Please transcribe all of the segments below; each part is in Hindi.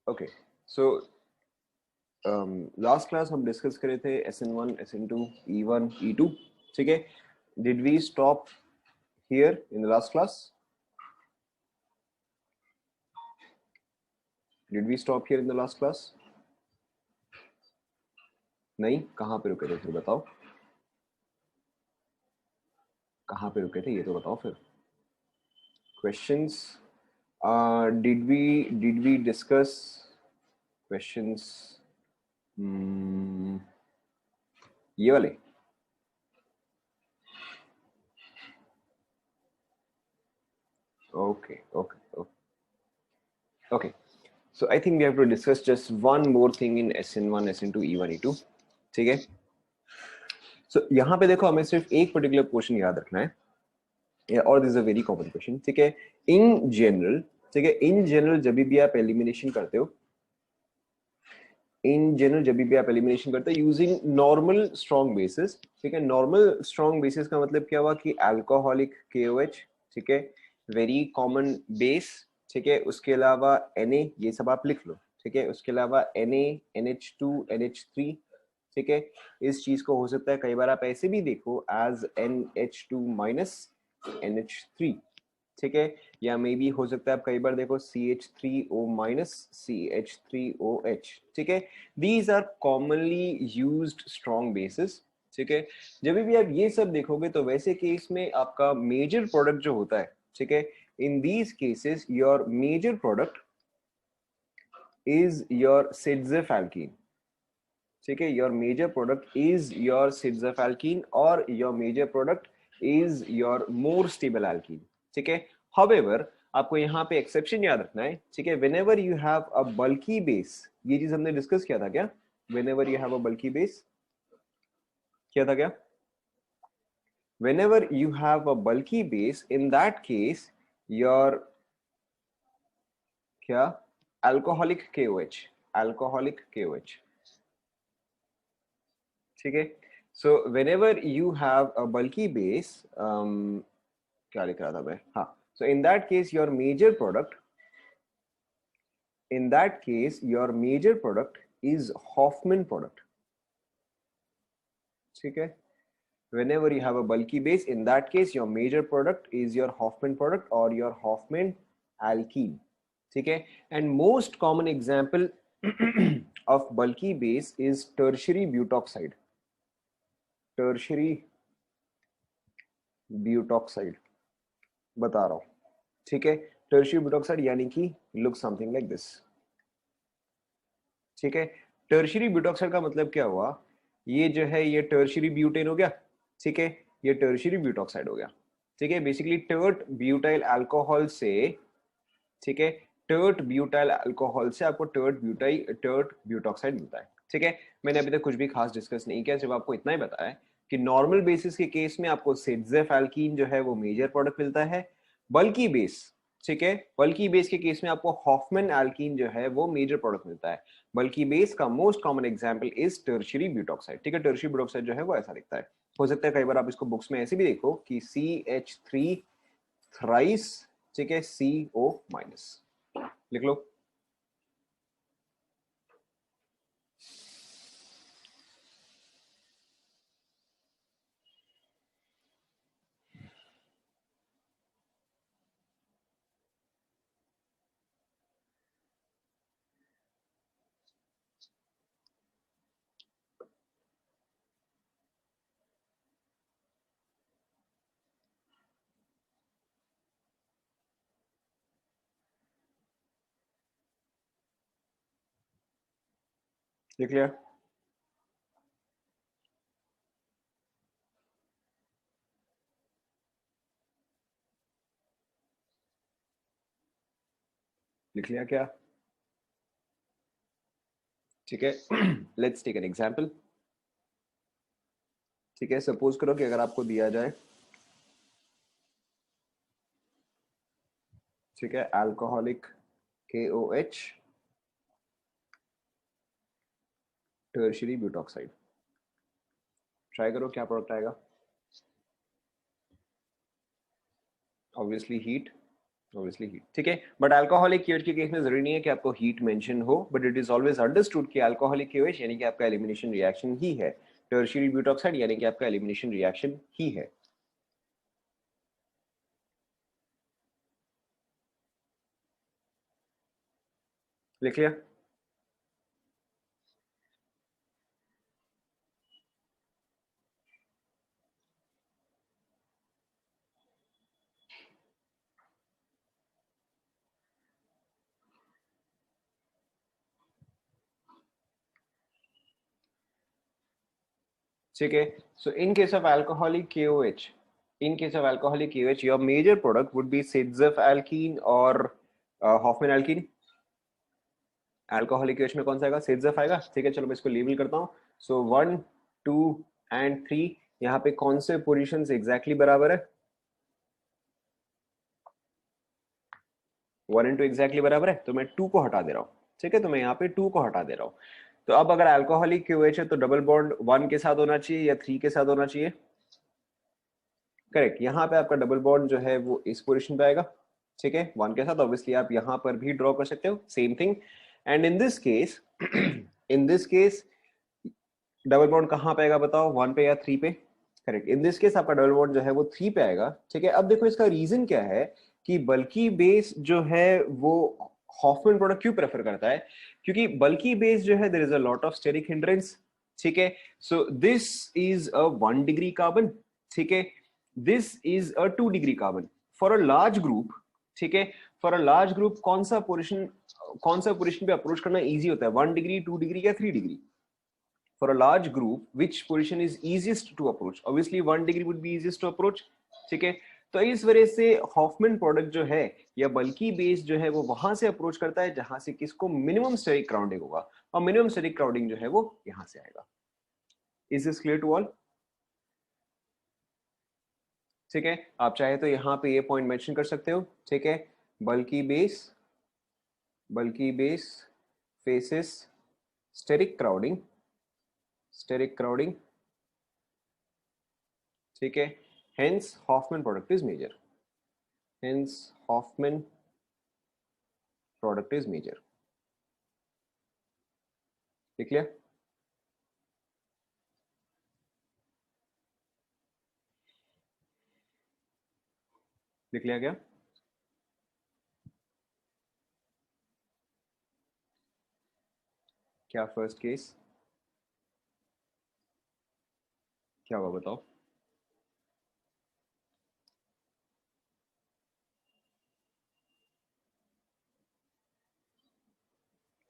ओके, सो लास्ट क्लास हम डिस्कस करे थे SN1, SN2, E1, E2. ठीक है, did we stop here in the last class? Did we stop here in the last class? नहीं, कहाँ पे रुके थे फिर बताओ, कहाँ पे रुके थे ये तो बताओ फिर. Questions, did we discuss questions ये वाले? Okay okay okay, so I think we have to discuss just one more thing in SN1, SN2, E1, E2. ठीक है, so यहाँ पे देखो हमें सिर्फ एक पर्टिकुलर क्वेश्चन याद रखना है, और this is a very common question. ठीक है, इन जनरल, ठीक है, इन जनरल जब भी आप एलिमिनेशन करते हो, इन जनरल जब भी आप एलिमिनेशन करते हो यूजिंग नॉर्मल स्ट्रॉन्ग बेसिस. ठीक है, नॉर्मल स्ट्रॉन्ग बेसिस का मतलब क्या हुआ कि अल्कोहलिक KOH, ठीक है, वेरी कॉमन बेस. ठीक है, उसके अलावा Na, ये सब आप लिख लो. ठीक है, उसके अलावा Na, NH2, NH3. ठीक है, इस चीज को हो सकता है कई बार आप ऐसे भी देखो एज NH2 माइनस NH3. ठीक है, या मे बी हो सकता है आप कई बार देखो CH3O माइनस CH3OH. ठीक है, these are commonly used strong bases. ठीक है, जब भी आप ये सब देखोगे तो वैसे केस में आपका मेजर प्रोडक्ट जो होता है, ठीक है, in these cases your major product is your Saytzeff alkene. ठीक है, your major product is your Saytzeff alkene और your major product is your more stable alkene. ठीक है, हाउएवर आपको यहाँ पे एक्सेप्शन याद रखना है. ठीक है, whenever you have a bulky base, ये चीज हमने डिस्कस किया था क्या? Whenever you have a bulky base, किया था क्या? whenever you have a bulky base, in that case your क्या, alcoholic KOH, alcoholic KOH. ठीक है, so whenever you have a bulky base, क्या लिख रहा था मैं, हाँ, so in that case your major product, in that case your major product is Hoffman product. ठीक है, whenever you have a bulky base, in that case your major product is your Hoffman product or your Hoffman alkene. ठीक है, and most common example of bulky base is tertiary butoxide. tertiary butoxide बता रहा हूं. ठीक है, tertiary butoxide यानी कि look something like this. ठीक है, tertiary butoxide का मतलब क्या हुआ, ये जो है ये tertiary butane हो गया. ठीक है, ये tertiary butoxide हो गया. ठीक है, बेसिकली टर्ट ब्यूटाइल अल्कोहल से, ठीक है, टर्ट ब्यूटाइल अल्कोहल से आपको टर्ट ब्यूटॉक्साइड मिलता है. ठीक है, मैंने अभी तक कुछ भी खास डिस्कस नहीं किया, सिर्फ आपको इतना ही बताया कि नॉर्मल बेसिस के केस में आपको सिड्जेफाल्कीन जो है वो मेजर प्रोडक्ट मिलता है. बल्की बेस, ठीक है, बल्की बेस के केस में आपको हॉफमैन एल्कीन जो है वो मेजर प्रोडक्ट मिलता है. बल्की बेस का most common example is tertiary butoxide. ठीक है, टर्शियरी ब्यूटॉक्साइड जो है वो ऐसा दिखता है. हो सकता है कई बार आप इसको बुक्स में ऐसे भी देखो कि CH3 थ्राइस, ठीक है, CO माइनस लिख लो. लिख लिया? लिख लिया क्या? ठीक है, लेट्स टेक एन एग्जांपल. ठीक है, सपोज करो कि अगर आपको दिया जाए, ठीक है, alcoholic KOH tertiary butoxide, try करो क्या प्रोडक्ट आएगा. Obviously heat. ऑब्वियसली हीट, ठीक है। बट अल्कोहलिक KOH के केस में जरूरी नहीं है कि आपको हीट मेंशन हो, but it is always understood कि अल्कोहलिक KOH यानी कि आपका एलिमिनेशन रिएक्शन ही है, टर्शियरी ब्यूटॉक्साइड यानी कि आपका एलिमिनेशन रिएक्शन ही है। लिख लिया? ठीक है। So in case of alcoholic KOH, in case of alcoholic KOH, your major product would be Sidzeff alkene or Hoffman alkene. Alcoholic KOH में कौन सा आएगा? Sidzeff आएगा, ठीक है। चलो मैं इसको लेबल करता हूँ। सो 1, 2 एंड 3 यहाँ पे कौन से पोजिशन एग्जैक्टली बराबर है? 1 और 2 एग्जैक्टली बराबर है, तो मैं 2 को हटा दे रहा हूँ, ठीक है। तो मैं यहाँ पे 2 को हटा दे रहा हूँ। तो अब अगर अल्कोहलिक KOH है तो डबल बॉन्ड 1 के साथ होना चाहिए या 3 के साथ होना चाहिए? करेक्ट। यहाँ पे आपका डबल बॉन्ड जो है वो इस पोजीशन पे आएगा, ठीक है, 1 के साथ। ऑब्वियसली आप यहाँ पर भी ड्रॉ कर सकते हो, same thing. And in this case in this case double bond कहाँ पे आएगा बताओ? 1 पे या 3 पे? करेक्ट। इन दिस केस आपका डबल बॉन्ड जो है वो 3 पे आएगा, ठीक है। अब देखो इसका रीजन क्या है कि बल्कि बेस जो है वो हॉफमैन प्रोडक्ट क्यों प्रेफर करता है? क्योंकि बल्कि बेस जो है there is a lot of steric hindrance, ठीक है। So this is a 1 degree carbon, ठीक है। This is a 2 degree carbon for a large group, ठीक है। फॉर अ लार्ज ग्रुप कौन सा पोजिशन पे अप्रोच करना इजी होता है? 1 डिग्री, 2 डिग्री या 3 degree? For a large group, which position is easiest to approach? Obviously 1 degree would be easiest to approach, ठीक है। तो इस वजह से हॉफमैन प्रोडक्ट जो है या बल्कि बेस जो है वो वहां से अप्रोच करता है जहां से किसको मिनिमम स्टेरिक क्राउडिंग होगा, और मिनिमम स्टेरिक क्राउडिंग जो है वो यहां से आएगा। Is this clear to all? ठीक है। आप चाहे तो यहाँ पे ये पॉइंट मेंशन कर सकते हो, ठीक है। बल्कि बेस फेसेस स्टेरिक क्राउडिंग, ठीक है। Hence Hoffman product is major, hence Hoffman product is major। लिख लिया? लिख लिया क्या? क्या फर्स्ट केस क्या हुआ बताओ?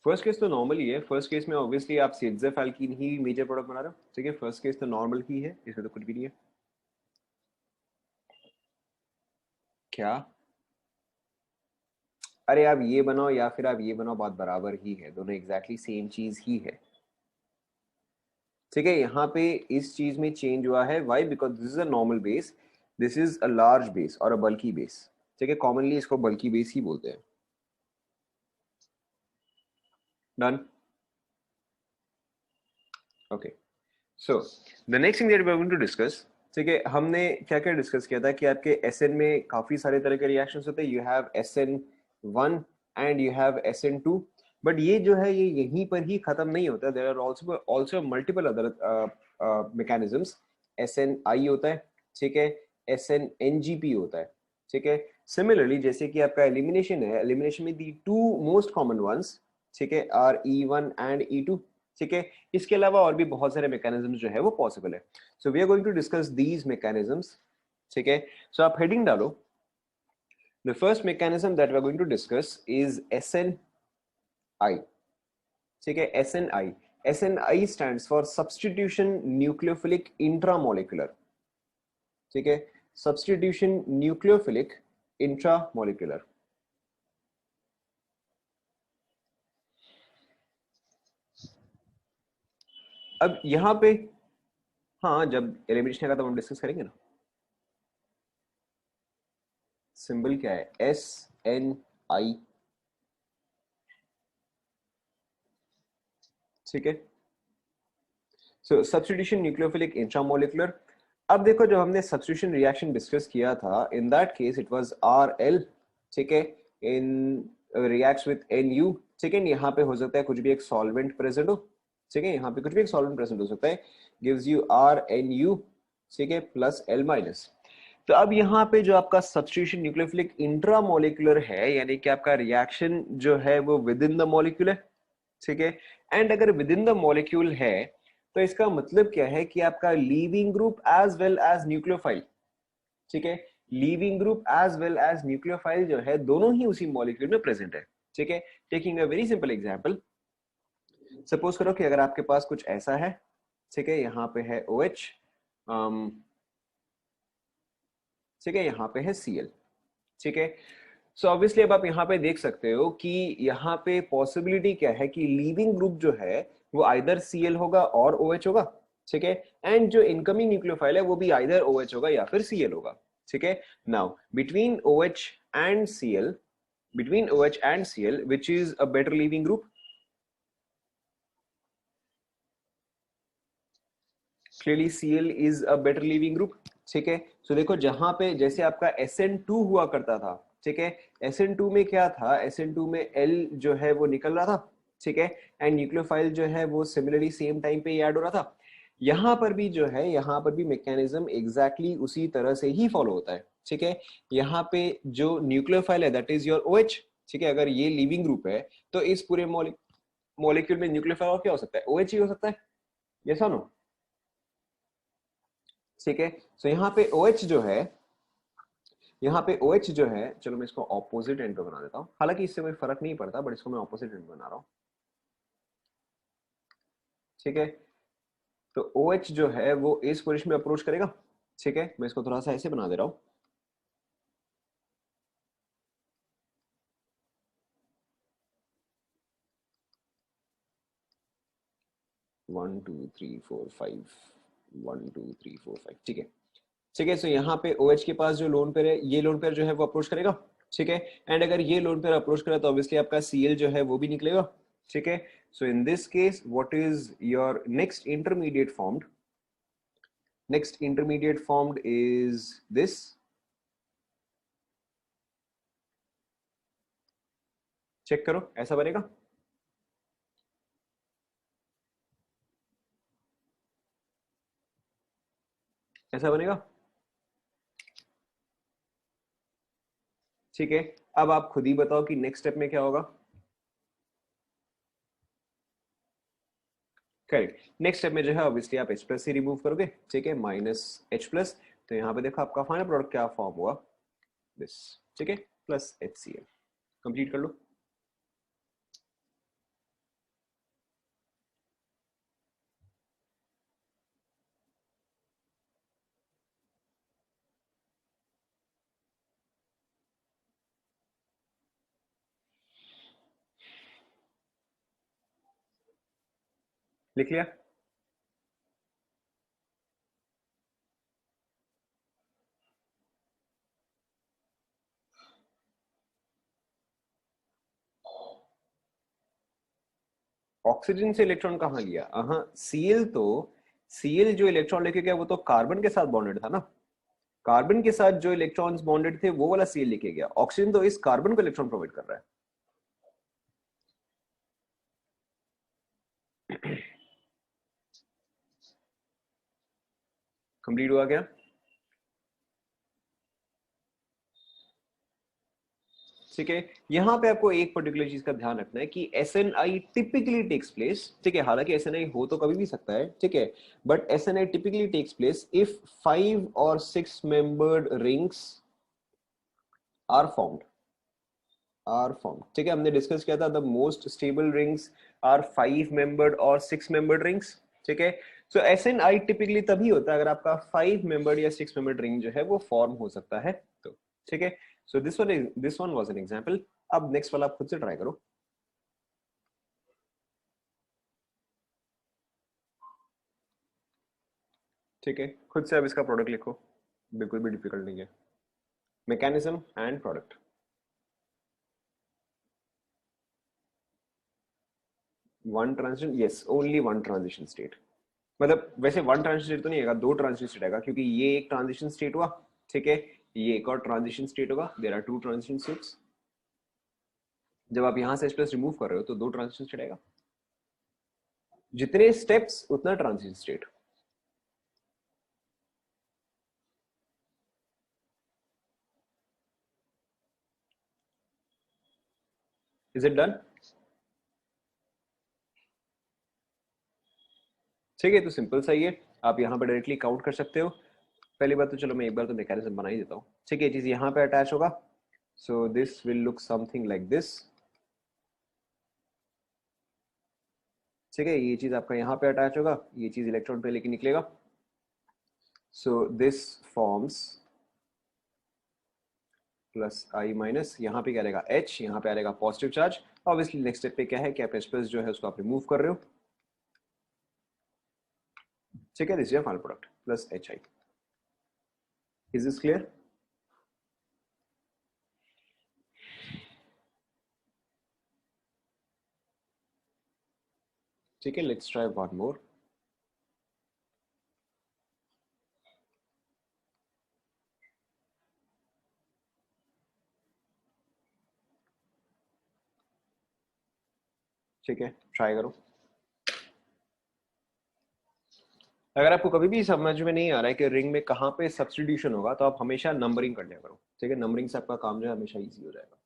फर्स्ट केस तो नॉर्मल ही है। फर्स्ट केस में ऑब्वियसली आप सिड्जेफ एल्कीन ही मेजर प्रोडक्ट बना रहे हो, ठीक है। फर्स्ट केस तो नॉर्मल ही है, इसमें तो कुछ भी नहीं है। क्या? अरे आप ये बनाओ या फिर आप ये बनाओ, बात बराबर ही है, दोनों एग्जैक्टली सेम चीज ही है, ठीक है। यहाँ पे इस चीज में चेंज हुआ है, why? Because this is a normal base, this is a large base और अ बल्की बेस, ठीक है। कॉमनली इसको बल्की बेस ही बोलते हैं। Done? Okay. So the next thing that we are going to discuss, ठीक है। हमने क्या क्या डिस्कस किया था कि आपके एसएन में काफी सारे तरह के रिएक्शंस होते हैं। You have SN1 and you have SN2, but ये जो है ये यहीं पर ही खत्म नहीं होता। There are also multiple other mechanisms. SNI होता है, ठीक है। SNNGP होता है, ठीक है। सिमिलरली जैसे कि आपका एलिमिनेशन है, एलिमिनेशन में दी टू मोस्ट कॉमन वंस, ठीक है, आर E1 एंड E2, ठीक है। इसके अलावा और भी बहुत सारे मैकेनिज्म जो है वो पॉसिबल है। So we are going to discuss these mechanisms, ठीक है। सो आप हेडिंग डालो। The first mechanism that we are going to discuss is SNI, ठीक है। SNI stands for substitution nucleophilic intramolecular, ठीक है। Substitution nucleophilic intramolecular. अब यहाँ पे हाँ, जब एलिमिनेशन आएगा तब हम डिस्कस करेंगे ना। सिंबल क्या है? SNI, ठीक है। सो सब्स्टिट्यूशन न्यूक्लियोफिलिक इंट्रामोलिकुलर। अब देखो जब हमने सब्स्टिट्यूशन रिएक्शन डिस्कस किया था, इन that case it was RL, ठीक है, इन रिएक्ट्स विद Nu, ठीक है, यहाँ पे हो सकता है कुछ भी एक सॉल्वेंट प्रेजेंट हो, ठीक है, यहाँ पे कुछ भी एक सॉल्वेंट प्रेजेंट हो सकता है, गिव्स यू RNU, ठीक है, प्लस L माइनस। तो अब यहाँ पे जो आपका सब्स्टिट्यूशन न्यूक्लियोफिलिक इंट्रामोलिकुलर है, यानी कि आपका रिएक्शन जो है वो विद इन द मॉलिक्यूल है, ठीक है, एंड अगर विद इन द मॉलिक्यूल है तो इसका मतलब क्या है कि आपका leaving group as well as nucleophile, ठीक है, leaving group as well as nucleophile जो है दोनों ही उसी मॉलिक्यूल में प्रेजेंट है, ठीक है। Taking a very simple example, suppose करो कि अगर आपके पास कुछ ऐसा है, ठीक है, यहाँ पे है OH, ठीक है, यहाँ पे है Cl, ठीक है। सो ऑब्वियसली अब आप यहाँ पे देख सकते हो कि यहाँ पे पॉसिबिलिटी क्या है कि लीविंग ग्रुप जो है वो आइदर Cl होगा और OH होगा, ठीक है, एंड जो इनकमिंग न्यूक्लियोफाइल है वो भी आइदर OH होगा या फिर Cl होगा, ठीक है। Now between OH and Cl, between OH and Cl, which is a better leaving group? Clearly Cl is a better leaving group, ठीक है। सो देखो जहां पे जैसे आपका SN2 हुआ करता था, ठीक है, SN2 में क्या था, SN2 में L जो है वो निकल रहा था, ठीक है, एंड न्यूक्लियोफाइल जो है वो सिमिलरली सेम टाइम पे ऐड हो रहा था। यहाँ पर भी जो है, यहाँ पर भी मैकेनिज्म एग्जैक्टली उसी तरह से ही फॉलो होता है, ठीक है। यहाँ पे जो न्यूक्लियोफाइल है दैट इज योर OH, ठीक है, अगर ये लिविंग ग्रुप है तो इस पूरे मॉलिक्यूल में न्यूक्लियोफाइल और क्या हो सकता है, OH ही हो सकता है, यस और नो, ठीक है। सो यहाँ पे OH जो है, यहाँ पे OH जो है, चलो मैं इसको ऑपोजिट एंड पे बना देता हूँ, हालांकि इससे कोई फर्क नहीं पड़ता बट इसको मैं ऑपोजिट एंड पे बना रहा हूँ, ठीक है। तो OH जो है वो इस पोजीशन में अप्रोच करेगा, ठीक है, मैं इसको थोड़ा सा ऐसे बना दे रहा हूँ, one two three four five, 1 2 3 4 5, ठीक है, ठीक है। सो यहाँ पे OH के पास जो लोन पेयर है, ये लोन पेयर जो है वो अप्रोच करेगा, ठीक है, एंड अगर ये लोन पेयर अप्रोच करेगा तो ऑब्वियसली आपका Cl जो है वो भी निकलेगा, ठीक है। So in this case what is your next intermediate formed, next intermediate formed is this, check करो ऐसा बनेगा, ऐसा बनेगा, ठीक है। अब आप खुद ही बताओ कि नेक्स्ट स्टेप में क्या होगा, करेक्ट, नेक्स्ट स्टेप में जो है ऑब्वियसली आप H प्लस से रिमूव करोगे, ठीक है, माइनस H प्लस, तो यहाँ पे देखो आपका फाइनल प्रोडक्ट क्या फॉर्म हुआ, दिस, ठीक है, प्लस HCl, कंप्लीट कर लो। लिख लिया, ऑक्सीजन से इलेक्ट्रॉन कहाँ लिया, हाँ Cl तो, Cl जो इलेक्ट्रॉन लेके गया वो तो कार्बन के साथ बॉन्डेड था ना, कार्बन के साथ जो इलेक्ट्रॉन्स बॉन्डेड थे वो वाला Cl लेके गया, ऑक्सीजन तो इस कार्बन को इलेक्ट्रॉन प्रोवाइड कर रहा है, कंप्लीट हुआ क्या, ठीक है। यहाँ पे आपको एक पर्टिकुलर चीज का ध्यान रखना है कि SNI टिपिकली टेक्स प्लेस, ठीक है, हालांकि SNI हो तो कभी भी सकता है, ठीक है, but SNI typically takes place if 5 और 6 मेंबर्ड रिंग्स आर फॉर्म्ड, ठीक है, हमने डिस्कस किया था the most stable rings are 5 membered और 6 मेंबर्ड रिंग्स, ठीक है। सो SNI टिपिकली तभी होता है अगर आपका 5 मेंबर्ड या 6 मेंबर्ड रिंग जो है वो फॉर्म हो सकता है, तो ठीक है। So this one was an example, अब नेक्स्ट वाला आप खुद से ट्राई करो, ठीक है, खुद से अब इसका प्रोडक्ट लिखो, बिल्कुल भी डिफिकल्ट नहीं है, mechanism and product, one transition, yes only one transition state, मतलब वैसे वन ट्रांजिशन स्टेट तो नहीं आएगा, 2 ट्रांजिशन स्टेट आएगा, क्योंकि ये एक ट्रांजिशन स्टेट हुआ, ठीक है, ये एक और ट्रांजिशन स्टेट होगा, देयर आर 2 ट्रांजिशन स्टेट्स, जब आप यहां से H+ रिमूव कर रहे हो तो 2 ट्रांजिशन स्टेट आएगा, जितने स्टेप्स उतना transition state. Is it done? ठीक है, तो सिंपल सा ही है, आप यहाँ पे डायरेक्टली काउंट कर सकते हो। पहली बात तो चलो मैं एक बार तो मैकेनिज्म बना ही देता हूँ। ठीक है, ये चीज यहाँ पे अटैच होगा, so this will look something like this. ठीक है, ये चीज आपका यहाँ पे अटैच होगा, ये चीज इलेक्ट्रॉन पे लेके निकलेगा, so this forms plus I minus, यहाँ पे क्या रहेगा H, यहाँ पे आ रहेगा positive charge. Obviously next step पे क्या है कि आप H+ जो है उसको आप रिमूव कर रहे हो। ठीक है, this is final product plus HI। Is this clear? ठीक है, लेट्स ट्राई वन मोर। ठीक है, ट्राई करो। अगर आपको कभी भी समझ में नहीं आ रहा है कि रिंग में कहाँ पे सब्स्टिट्यूशन होगा, तो आप हमेशा नंबरिंग कर लिया करो। ठीक है, नंबरिंग से आपका काम जो है हमेशा इजी हो जाएगा।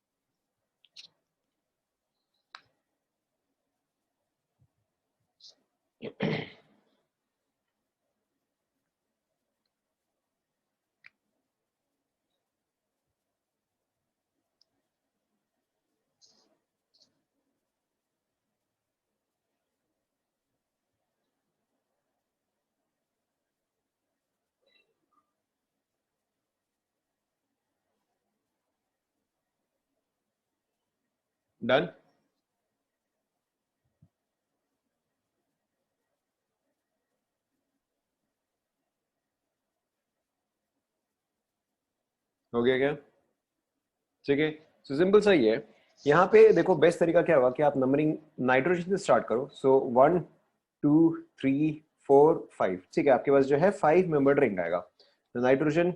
डन? हो गया क्या? ठीक है, सो सिंपल सा ही है। यहाँ पे देखो बेस्ट तरीका क्या होगा कि आप नंबरिंग नाइट्रोजन से स्टार्ट करो। सो 1 2 3 4 5। ठीक है, आपके पास जो है 5 मेंबर्ड रिंग आएगा, तो नाइट्रोजन।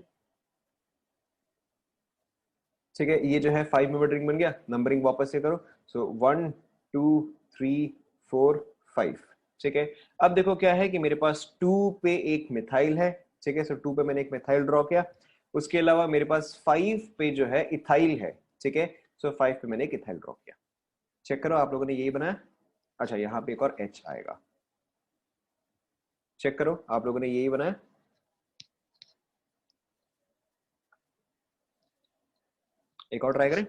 ठीक है, ये जो है 5 मेंबर्ड रिंग बन गया। नंबरिंग वापस से करो, सो 1 2 3 4 5। ठीक है, अब देखो क्या है कि मेरे पास 2 पे एक मिथाइल है। ठीक है, सो 2 पे मैंने एक मिथाइल ड्रॉ किया। उसके अलावा मेरे पास 5 पे जो है इथाइल है। ठीक है, सो 5 पे मैंने एक इथाइल ड्रॉ किया। चेक करो, आप लोगों ने यही बनाया। अच्छा, यहाँ पे एक और H आएगा। चेक करो, आप लोगों ने यही बनाया। एक और ट्राई करें।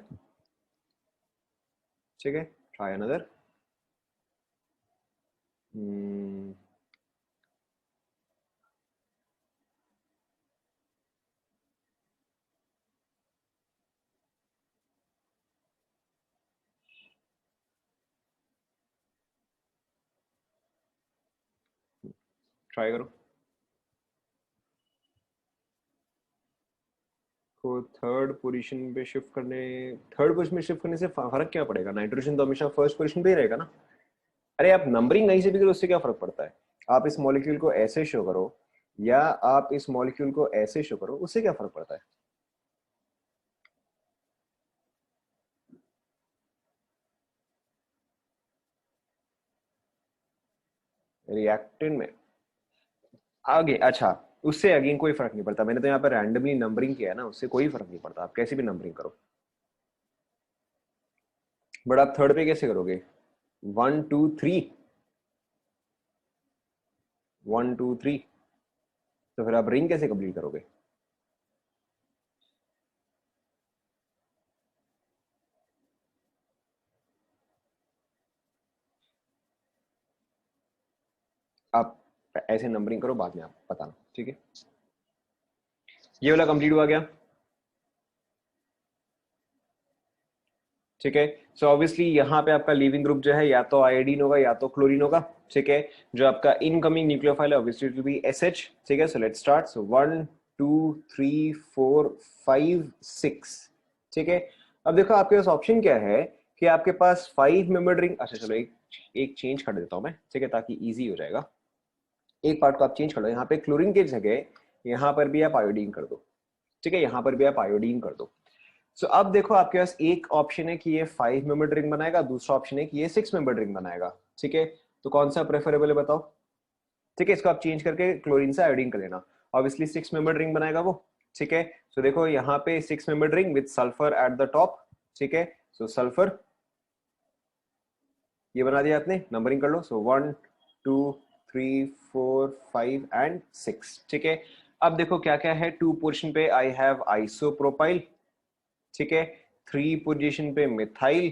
ठीक है, ट्राई अनदर। ट्राई करो। को थर्ड पोजीशन पे शिफ्ट करने, थर्ड पोजीशन में शिफ्ट करने से फर्क क्या पड़ेगा? नाइट्रोजन तो हमेशा फर्स्ट पोजीशन पे ही रहेगा ना। अरे आप नंबरिंग कहीं से भी करो, उससे क्या फर्क पड़ता है? आप इस मॉलिक्यूल को ऐसे शो करो या आप इस मॉलिक्यूल को ऐसे शो करो, उससे क्या फर्क पड़ता है? रिएक्टेंट में आगे, अच्छा, उससे अगेन कोई फर्क नहीं पड़ता। मैंने तो यहाँ पे रैंडमली नंबरिंग किया है ना, उससे कोई फर्क नहीं पड़ता, आप कैसे भी नंबरिंग करो। बट आप थर्ड पे कैसे करोगे? 1 2 3, 1 2 3, तो फिर आप रिंग कैसे कंप्लीट करोगे? आप ऐसे नंबरिंग करो, बाद में आप बताना। ठीक है, ये वाला कंप्लीट हुआ क्या? ठीक है, सो ऑब्वियसली यहाँ पे आपका लीविंग ग्रुप जो है या तो आयोडीन होगा या तो क्लोरीन होगा। ठीक है, जो आपका इनकमिंग न्यूक्लियोफाइल है obviously it will be SH। ठीक है, सो लेट्स स्टार्ट। सो 1 2 3 4 5 6। ठीक है, अब देखो आपके पास ऑप्शन क्या है कि आपके पास 5 मेंबर्ड रिंग। अच्छा चलो, एक एक चेंज कर देता हूँ मैं, ठीक है, ताकि इजी हो जाएगा। एक पार्ट को आप चेंज कर दो, यहाँ पे क्लोरीन की जगह यहाँ पर भी आप आयोडीन कर दो। ठीक है, यहाँ पर भी आप आयोडीन कर दो। सो अब देखो आपके पास एक ऑप्शन है कि ये 5 मेंबर्ड रिंग बनाएगा, दूसरा ऑप्शन है कि ये 6 मेंबर्ड रिंग बनाएगा, ठीक है। तो कौन सा प्रेफरेबल है बताओ, ठीक है। इसको आप चेंज करके क्लोरीन से आयोडीन कर लेना, ऑब्वियसली 6 मेंबर्ड रिंग बनाएगा वो, ठीक है। सो देखो यहाँ पे 6 membered ring with sulphur at the top, ठीक है। सो सल्फर ये बना दिया आपने, नंबरिंग कर लो। सो 1 2 3 4 5 एंड 6, ठीक है। अब देखो क्या क्या है, 2 पोजीशन पे आई हैव आइसोप्रोपाइल, ठीक है। 3 पोजीशन पे मिथाइल,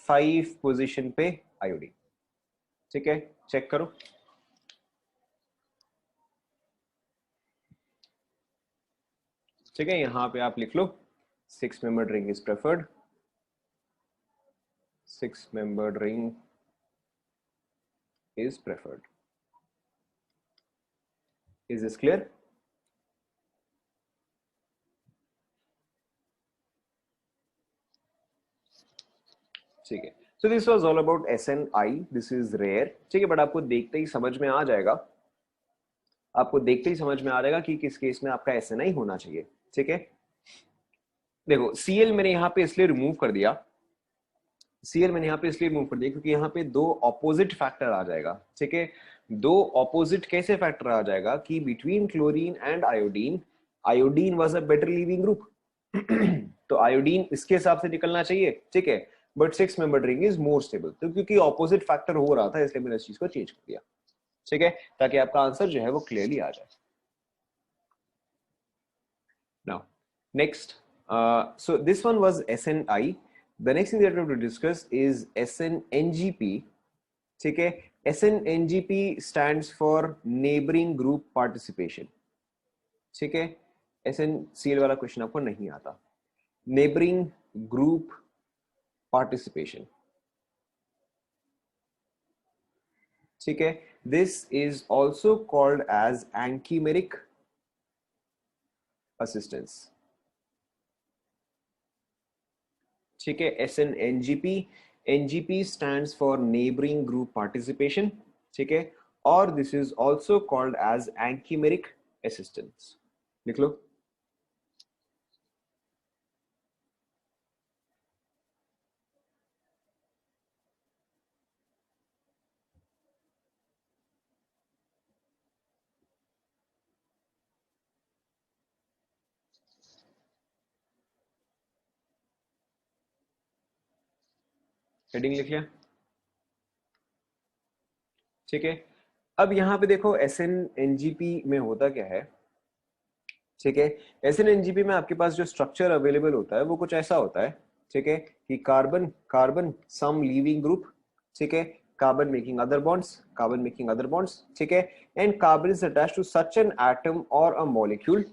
5 पोजीशन पे आयोडीन, ठीक है। चेक करो, ठीक है। यहां पे आप लिख लो 6 membered ring is preferred, 6 membered ring is preferred. Is this clear? ठीक है। So this was all about SNI. This is rare. ठीक है, बट आपको देखते ही समझ में आ जाएगा, आपको देखते ही समझ में आ जाएगा कि किस केस में आपका SNI होना चाहिए, ठीक है। देखो Cl मैंने यहाँ पे इसलिए रिमूव कर दिया, Cl मैंने यहाँ पे इसलिए रिमूव कर दिया क्योंकि यहाँ पे दो ऑपोजिट फैक्टर आ जाएगा, ठीक है। दो ऑपोजिट कैसे फैक्टर आ जाएगा कि between chlorine and iodine, iodine was a better leaving group तो आयोडीन इसके हिसाब से निकलना चाहिए, ठीक है। But 6 membered ring is more stable, तो क्योंकि ऑपोजिट फैक्टर हो रहा था इसलिए मैंने इस चीज को चेंज कर दिया, ठीक है, ताकि आपका आंसर जो है वो क्लियरली आ जाए। Now next, so this one was SNI. The next thing that we have to discuss is SNNGP, ठीक है। SNNGP stands for neighboring group participation, ठीक है। SNCl वाला क्वेश्चन आपको नहीं आता, neighboring group participation, ठीक है। This is also called as anchimeric assistance, ठीक है। SNNGP, NGP stands for neighboring group participation, ठीक है। और this is also called as anchimeric assistance, लिख लो। हेडिंग लिख लिया, ठीक है। अब यहाँ पे देखो SNNGP में होता क्या है, ठीक है। SNNGP में आपके पास जो स्ट्रक्चर अवेलेबल होता है वो कुछ ऐसा होता है, ठीक है, कि carbon carbon some leaving group, ठीक है, carbon making other bonds, carbon making other bonds, ठीक है, and carbon is attached to such an atom और अ मॉलिक्यूल,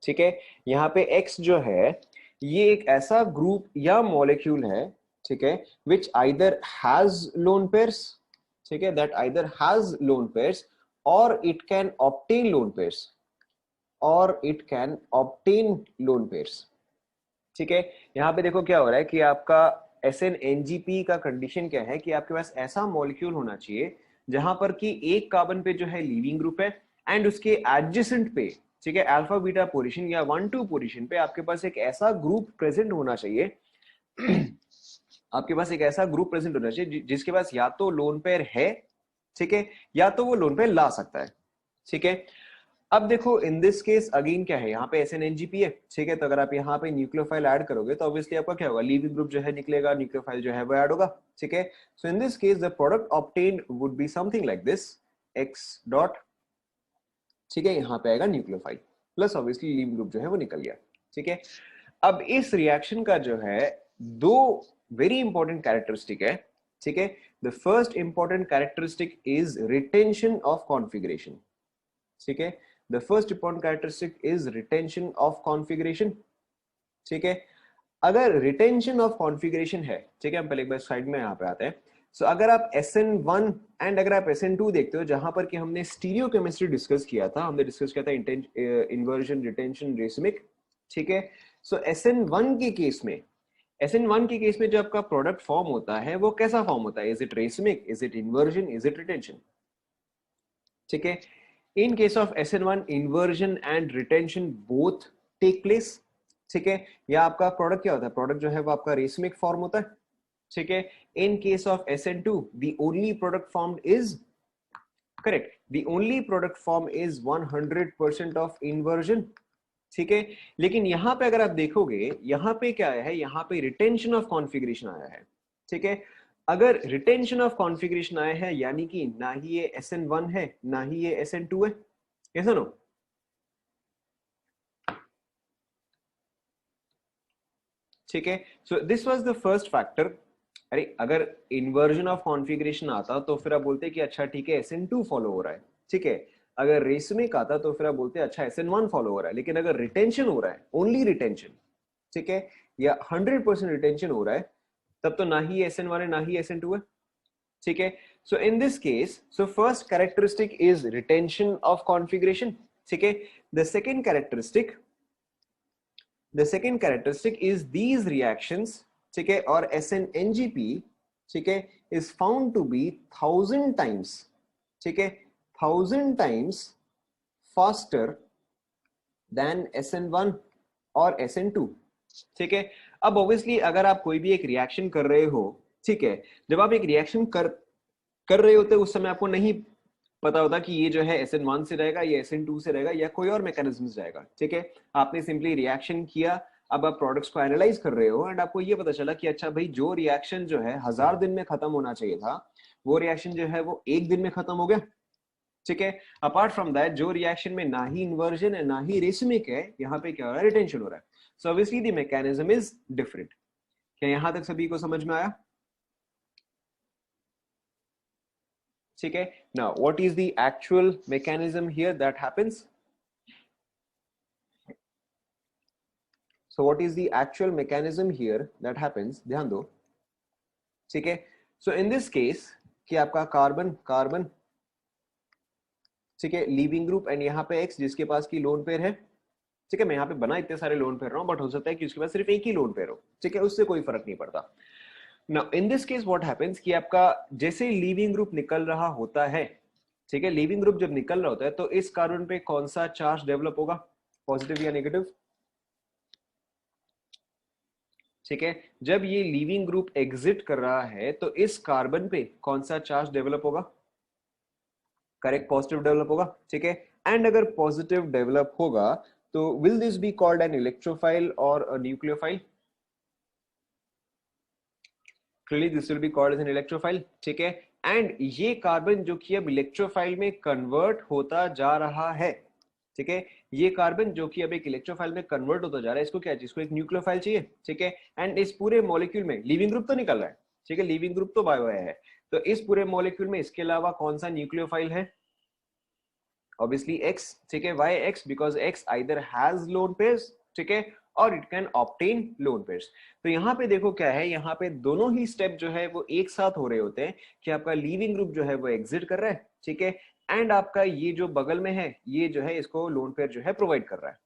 ठीक है। यहाँ पे X जो है ये एक ऐसा ग्रुप या मॉलिक्यूल है, ठीक है, which either has lone pairs, ठीक है, that either has lone pairs और it can obtain lone pairs और it can obtain lone pairs, ठीक है। यहाँ पे देखो क्या हो रहा है कि आपका SNNGP का कंडीशन क्या है कि आपके पास ऐसा मॉलिक्यूल होना चाहिए जहां पर कि एक कार्बन पे जो है लीविंग ग्रुप है एंड उसके एडजेसेंट पे, ठीक है, अल्फा बीटा पोजीशन या 1 2 पोजीशन पे आपके पास एक ऐसा ग्रुप प्रेजेंट होना चाहिए आपके पास एक ऐसा ग्रुप प्रेजेंट होना चाहिए जिसके पास या तो लोन पेयर है, ठीक है, या तो वो लोन पेयर ला सकता है, ठीक है। अब देखो इन दिस केस अगेन क्या है, यहाँ पे SNNGP है, ठीक है। तो अगर आप यहाँ पे न्यूक्लियोफाइल ऐड करोगे तो ऑब्वियसली आपका क्या होगा, लीविंग ग्रुप जो है निकलेगा, न्यूक्लियोफाइल जो है वो ऐड होगा, ठीक है। So in this case the product obtained would be something like this X dot, ठीक है, यहाँ पे आएगा nucleophile plus obviously leaving group जो है वो निकल गया, ठीक है। अब इस रिएक्शन का जो है दो वेरी इंपॉर्टेंट कैरेक्टरिस्टिक है, ठीक है। The first important characteristic is retention of configuration, ठीक है। The first important characteristic is retention of configuration, ठीक है। अगर रिटेंशन ऑफ कॉन्फिगरेशन है, ठीक है, हम पहले एक बार स्लाइड में यहाँ पे आते हैं। सो अगर आप SN1 एंड अगर आप SN2 देखते हो जहां पर कि हमने स्टीरियो केमिस्ट्री डिस्कस किया था, हमने डिस्कस किया था इन्वर्जन, रिटेंशन, रेसिमिक, ठीक है। सो SN1 के केस में, SN1 के केस में जो आपका प्रोडक्ट फॉर्म होता है वो कैसा फॉर्म होता है, is it racemic, is it inversion, is it retention, ठीक है। In case of SN1, inversion and retention both take place, ठीक है, या आपका प्रोडक्ट क्या होता है, प्रोडक्ट जो है वो आपका रेसमिक फॉर्म होता है, ठीक है। In case of SN2 the only product formed is correct, the only product form is 100% of inversion, ठीक है। लेकिन यहां पे अगर आप देखोगे, यहां पे क्या आया है, यहां पे रिटेंशन ऑफ कॉन्फ़िगरेशन आया है, ठीक है। अगर रिटेंशन ऑफ कॉन्फ़िगरेशन आया है यानी कि ना ही ये SN1 है ना ही ये SN2 है, कैसा नो, ठीक है। So this was the first factor. अरे अगर इन्वर्जन ऑफ कॉन्फ़िगरेशन आता तो फिर आप बोलते कि अच्छा ठीक है SN2 फॉलो हो रहा है, ठीक है। अगर रेसमिक आता तो फिर आप बोलते अच्छा SN1 फॉलो हो रहा है। लेकिन अगर रिटेंशन हो रहा है, ओनली रिटेंशन, ठीक है, या 100% रिटेंशन हो रहा है, तब तो ना ही SN1 है ना ही SN2 है, ठीक है। So in this case, so first characteristic is retention of configuration, ठीक है। The second characteristic, the second characteristic is these reactions, ठीक है, और SNNGP, ठीक है, is found to be 1000 times, ठीक है, 1000 times faster than SN1 और SN2, ठीक है। अब ऑब्वियसली अगर आप कोई भी एक रिएक्शन कर रहे हो, ठीक है, जब आप एक रिएक्शन कर रहे होते उस समय आपको नहीं पता होता कि ये जो है SN1 से रहेगा या SN2 से रहेगा या कोई और मैकेनिज्म से रहेगा, ठीक है। आपने सिंपली रिएक्शन किया, अब आप प्रोडक्ट्स को एनालाइज कर रहे हो एंड आपको ये पता चला कि अच्छा भाई जो रिएक्शन जो है 1000 दिन में खत्म होना चाहिए था, वो रिएक्शन जो है वो एक दिन में खत्म हो गया, ठीक है। अपार्ट फ्रॉम दैट जो रिएक्शन में ना ही इन्वर्जन है ना ही रेसमिक है, यहाँ पे क्या हो रहा है, रिटेंशन हो रहा है। So obviously the mechanism is different. क्या यहां तक सभी को समझ में आया, ठीक है। Now what is the actual mechanism here that happens, so what is the actual mechanism here that happens, ध्यान दो, ठीक है। सो इन दिस केस कि आपका कार्बन कार्बन, ठीक है, लीविंग ग्रुप एंड यहाँ पे X जिसके पास की लोन पेयर है, ठीक है। मैं यहाँ पे बना इतने सारे लोन पेयर रहा हूँ, बट हो सकता है कि उसके पास सिर्फ एक ही लोन पेयर हो, ठीक है, उससे कोई फर्क नहीं पड़ता। Now in this case what happens कि आपका जैसे लीविंग ग्रुप निकल रहा होता है, ठीक है, लीविंग ग्रुप जब निकल रहा होता है तो इस कार्बन पे कौन सा चार्ज डेवलप होगा, पॉजिटिव या नेगेटिव, ठीक है। जब ये लीविंग ग्रुप एग्जिट कर रहा है तो इस कार्बन पे कौन सा चार्ज डेवलप होगा, करेक्ट, पॉजिटिव डेवलप होगा, ठीक है। एंड अगर पॉजिटिव डेवलप होगा तो will this be called an electrophile और nucleophile, clearly this will be called as an electrophile, ठीक है। एंड ये कार्बन जो कि अब इलेक्ट्रोफाइल में कन्वर्ट होता जा रहा है, ठीक है, ये कार्बन जो कि अब एक इलेक्ट्रोफाइल में कन्वर्ट होता जा रहा है, इसको क्या चाहिए, इसको एक न्यूक्लियोफाइल चाहिए, ठीक है। एंड इस पूरे मॉलिक्यूल में लीविंग ग्रुप तो निकल रहा है, ठीक है, लीविंग ग्रुप तो बायो है, तो इस पूरे मॉलिक्यूल में इसके अलावा कौन सा न्यूक्लियोफाइल है, ऑब्वियसली X, ठीक है। why X, because X either has lone pairs, ठीक है, और it can obtain lone pairs. तो यहाँ पे देखो क्या है, यहाँ पे दोनों ही स्टेप जो है वो एक साथ हो रहे होते हैं कि आपका लीविंग ग्रुप जो है वो एग्जिट कर रहा है, ठीक है, एंड आपका ये जो बगल में है ये जो है इसको लोन पेयर जो है प्रोवाइड कर रहा है,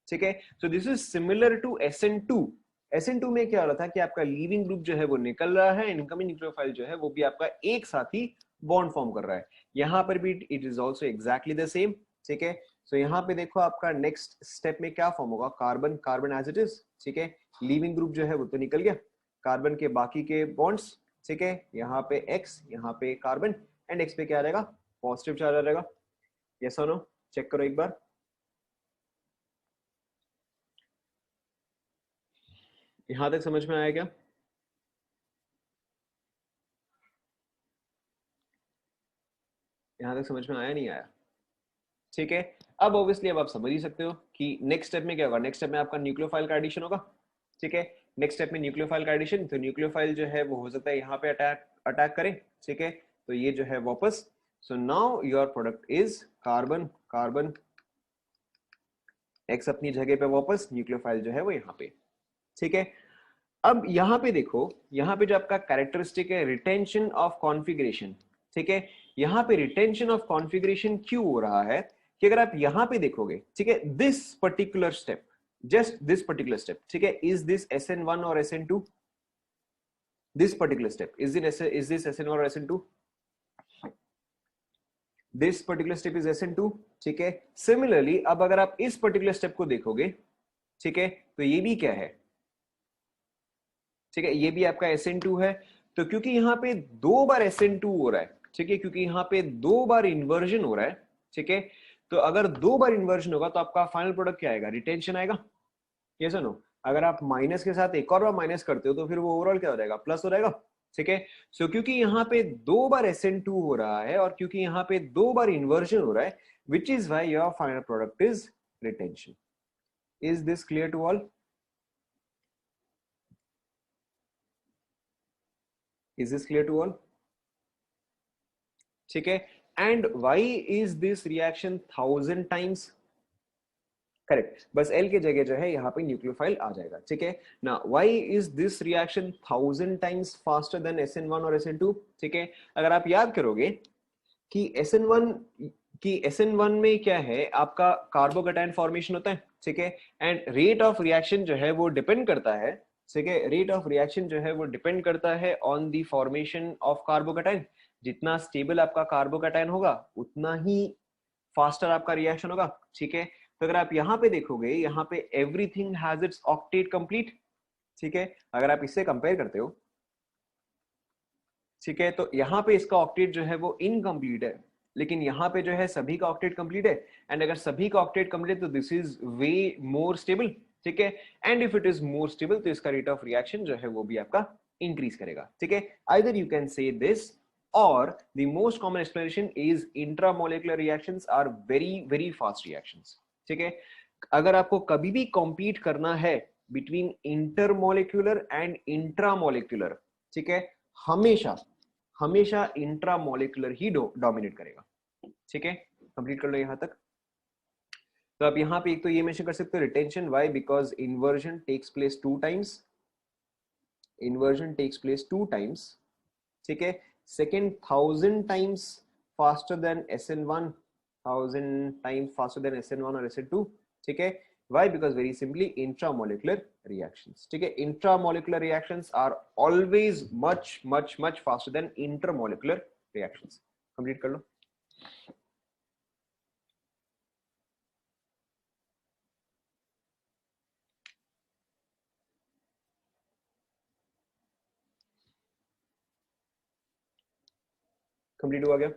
ठीक है। So this is similar to SN2। SN2 में क्या हो रहा था कि आपका लीविंग ग्रुप जो है वो निकल रहा है, इनकमिंग न्यूक्लियोफाइल जो है वो भी आपका एक साथ ही बॉन्ड फॉर्म कर रहा है। यहाँ पर भी it is also exactly the same, ठीक है। सो यहाँ पे देखो आपका नेक्स्ट स्टेप में क्या फॉर्म होगा, carbon carbon as it is, ठीक है, लीविंग ग्रुप जो है वो तो निकल गया, कार्बन के बाकी के बॉन्ड्स, ठीक है, यहाँ पे X, यहाँ पे कार्बन, एंड X पे क्या रहेगा, पॉजिटिव चार्ज रहेगा, यस और नो, चेक करो एक बार। यहां तक समझ में आया क्या, यहां तक समझ में आया नहीं आया, ठीक है। अब ऑब्वियसली अब आप समझ ही सकते हो कि नेक्स्ट स्टेप में क्या होगा, नेक्स्ट स्टेप में आपका न्यूक्लियोफाइल का एडिशन होगा, ठीक है। नेक्स्ट स्टेप में न्यूक्लियोफाइल का एडिशन, तो न्यूक्लियोफाइल जो है वो हो सकता है यहाँ पे अटैक अटैक करे, ठीक है, तो ये जो है वापस, so now your product is carbon carbon, x अपनी जगह पे वापस, न्यूक्लियोफाइल जो है वो यहाँ पे, ठीक है। अब यहाँ पे देखो, यहाँ पे जो आपका कैरेक्टरिस्टिक है रिटेंशन ऑफ कॉन्फ़िगरेशन, ठीक है, यहाँ पे रिटेंशन ऑफ कॉन्फ़िगरेशन क्यों हो रहा है कि अगर आप यहाँ पे देखोगे, ठीक है, this particular step, just this particular step, ठीक है, इज दिस SN1 और SN2, this particular step is this SN1 और SN2, this particular step is SN2, ठीक है। सिमिलरली अब अगर आप इस पर्टिकुलर स्टेप को देखोगे, ठीक है, तो ये भी क्या है, ठीक है, ये भी आपका SN2 है। तो क्योंकि यहाँ पे 2 बार SN2 हो रहा है, ठीक है, क्योंकि यहाँ पे 2 बार इन्वर्जन हो रहा है, ठीक है, तो अगर 2 बार इन्वर्जन होगा तो आपका फाइनल प्रोडक्ट क्या आएगा, रिटेंशन आएगा, ये सुनो। अगर आप माइनस के साथ एक और बार माइनस करते हो तो फिर वो ओवरऑल क्या हो जाएगा, प्लस हो जाएगा, ठीक है। सो क्योंकि यहाँ पे 2 बार SN2 हो रहा है और क्योंकि यहाँ पे 2 बार इन्वर्जन हो रहा है, which is why your final product is retention. Is this clear to all? Is this clear to all? ठीक है। And why is this reaction 1000 times? Correct, बस एल की जगह जो है यहाँ पे न्यूक्लियोफाइल आ जाएगा, ठीक है ना। Why is this reaction 1000 times faster than SN1 और SN2? ठीक है, अगर आप याद करोगे कि SN1 कि SN1 में क्या है, आपका कार्बोकैटायन फॉर्मेशन होता है, ठीक है, एंड रेट ऑफ रिएक्शन जो है वो डिपेंड करता है, ठीक है, रेट ऑफ रिएक्शन जो है वो डिपेंड करता है on the formation of carbocation. जितना स्टेबल आपका कार्बोकैटायन होगा उतना ही फास्टर आपका रिएक्शन होगा, ठीक है। तो अगर आप यहाँ पे देखोगे, यहाँ पे everything has its octet complete, ठीक है। अगर आप इससे कंपेयर करते हो, ठीक है, तो यहाँ पे इसका ऑक्टेट जो है वो इनकम्प्लीट है, लेकिन यहाँ पे जो है सभी का ऑक्टेट कंप्लीट है। एंड अगर सभी का ऑक्टेट कंप्लीट तो this is way more stable, ठीक है। And if it is more stable तो इसका रेट ऑफ रिएक्शन जो है वो भी आपका इंक्रीज करेगा, ठीक है। Either you can say this, or the most common explanation is intramolecular reactions are very very fast reactions, ठीक है। अगर आपको कभी भी compete करना है between intermolecular and intramolecular, ठीक है, हमेशा हमेशा इंट्रामोलिकुलर ही डोमिनेट करेगा, ठीक है। कंप्लीट कर लो यहां तक। तो आप यहाँ पे एक तो ये मेंशन कर सकते हो retention, why, because inversion takes place 2 times, inversion takes place 2 times, ठीक है। Second, 1000 times faster than SN1, 1000 times faster than SN1 और SN2, ठीक है। Why? Because very simply intramolecular reactions, ठीक है, intramolecular reactions are always much much much faster than intermolecular reactions। Complete कर लो। कंप्लीट हुआ क्या?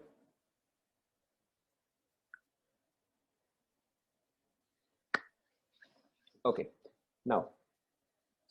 Okay, now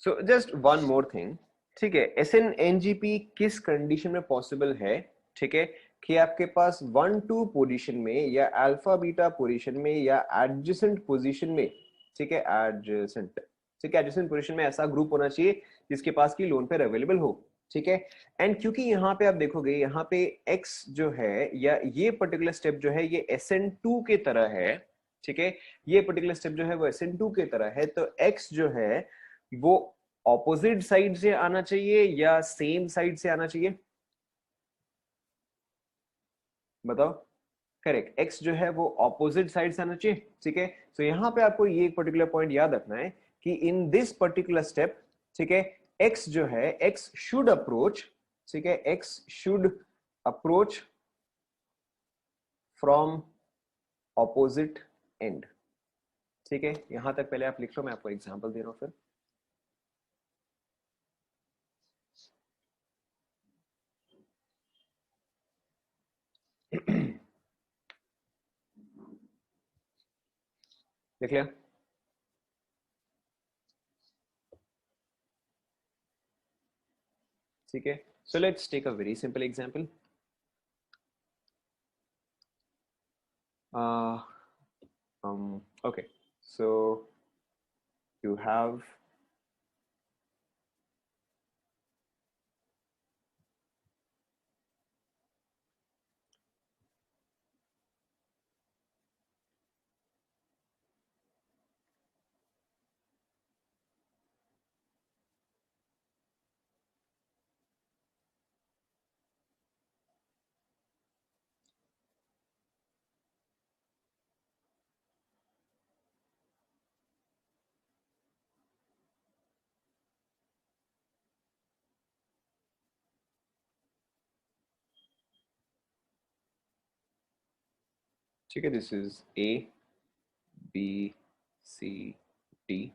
so just one more thing, ठीक है। SN-NGP किस कंडीशन में पॉसिबल है, ठीक है, कि आपके पास 1-2 पोजीशन में या अल्फा बीटा पोजीशन में या एडजेसेंट पोजीशन में, ठीक है, एडजेसेंट, ठीक है, एडजेसेंट पोजीशन में ऐसा ग्रुप होना चाहिए जिसके पास की लोन पेयर अवेलेबल हो, ठीक है। एंड क्योंकि यहाँ पे आप देखोगे, यहाँ पे X जो है या ये पर्टिकुलर स्टेप जो है ये SN2 के तरह है, ठीक है, ये पर्टिकुलर स्टेप जो है वो SN2 के तरह है, तो X जो है वो ऑपोजिट साइड से आना चाहिए या सेम साइड से आना चाहिए, बताओ। करेक्ट, एक्स जो है वो ऑपोजिट साइड से आना चाहिए, ठीक है। तो यहां पे आपको ये एक पर्टिकुलर पॉइंट याद रखना है कि इन दिस पर्टिकुलर स्टेप, ठीक है, एक्स जो है एक्स शुड अप्रोच, ठीक है, x should approach from opposite end, ठीक है। यहां तक पहले आप लिख लो, मैं आपको एग्जांपल दे रहा हूं फिर। लिख लिया? ठीक है, so let's take a very simple example. Okay, so you have ठीक है, this is A, B, C, D,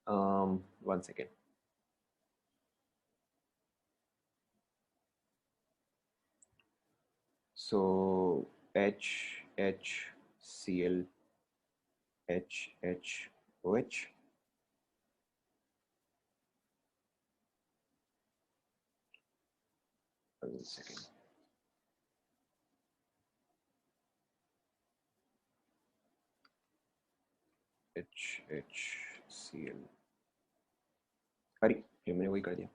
one second. So HCl HHOH. One second. HCl. अरे ये मैंने वही कर दिया.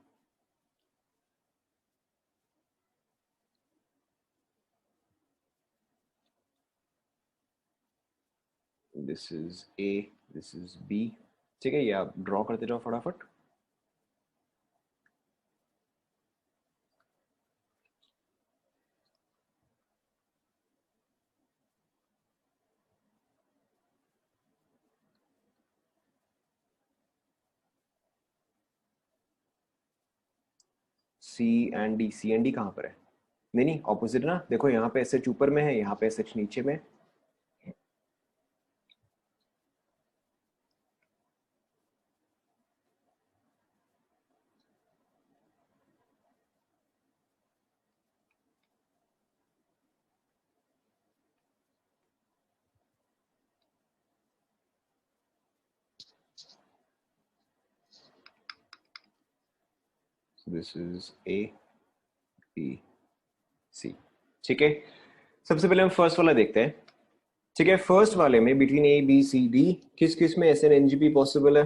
This is A, this is B. ठीक है, ये आप ड्रॉ करते जाओ फटाफट. सी एंड डी कहाँ पर है? नहीं नहीं, ऑपोजिट ना. देखो यहाँ पे एस ऊपर में है, यहाँ पे एस नीचे में. This is A B C. ठीक है, सबसे पहले हम फर्स्ट वाला देखते हैं. ठीक है, फर्स्ट वाले में between A B C D किस किस में S N N G P possible है?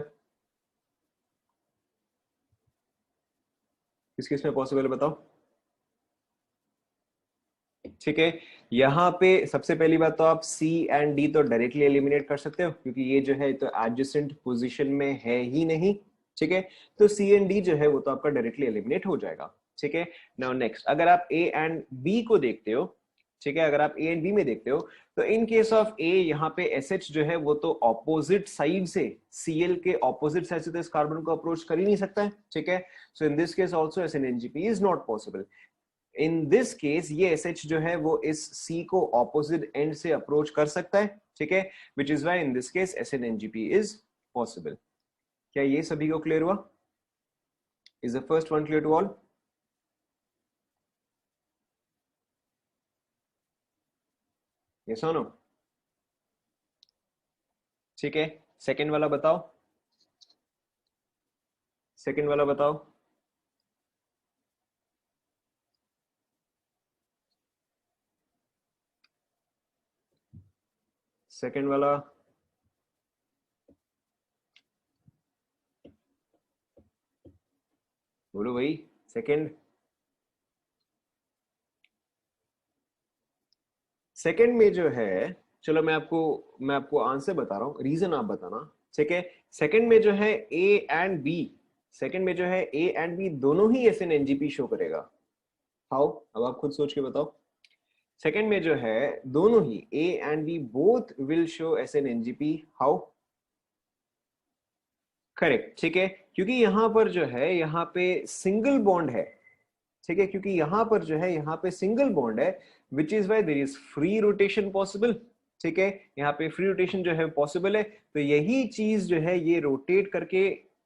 किस किस में पॉसिबल है बताओ. ठीक है, यहाँ पे सबसे पहली बात तो आप सी एंड डी तो डायरेक्टली एलिमिनेट कर सकते हो, क्योंकि ये जो है तो एडजेसेंट पोजीशन में है ही नहीं. ठीक है, तो सी एंड डी जो है वो तो आपका डायरेक्टली एलिमिनेट हो जाएगा. ठीक है, नाउ नेक्स्ट अगर आप ए एंड बी को देखते हो, ठीक है, अगर आप ए एंड बी में देखते हो तो इन केस ऑफ ए यहाँ पे एस एच जो है वो तो ऑपोजिट साइड से, सीएल के ऑपोजिट साइड से तो इस कार्बन को अप्रोच कर ही नहीं सकता है. ठीक है, so in this case also S N NGP is not possible. In this case ये एस एच जो है वो इस सी को ऑपोजिट एंड से अप्रोच कर सकता है. ठीक है, which is why in this case S N NGP is possible. क्या ये सभी को क्लियर हुआ? Is the first one clear to all? Yes और नो? ठीक है, सेकेंड वाला बताओ. सेकेंड वाला बताओ. सेकेंड वाला बोलो भाई. सेकेंड. सेकेंड में जो है, चलो मैं आपको आंसर बता रहा हूं, रीजन आप बताना. ठीक है, सेकेंड में जो है ए एंड बी, सेकेंड में जो है ए एंड बी दोनों ही एस एन एनजीपी शो करेगा. हाउ? अब आप खुद सोच के बताओ. सेकेंड में जो है दोनों ही A and B both will show S N NGP. How? Correct. ठीक है, क्योंकि यहां पर जो है यहाँ पे सिंगल बॉन्ड है. ठीक है, क्योंकि यहां पर जो है यहाँ पे सिंगल बॉन्ड है, which is why there is free rotation possible. ठीक है, यहाँ पे फ्री रोटेशन जो है पॉसिबल है, तो यही चीज जो है ये रोटेट करके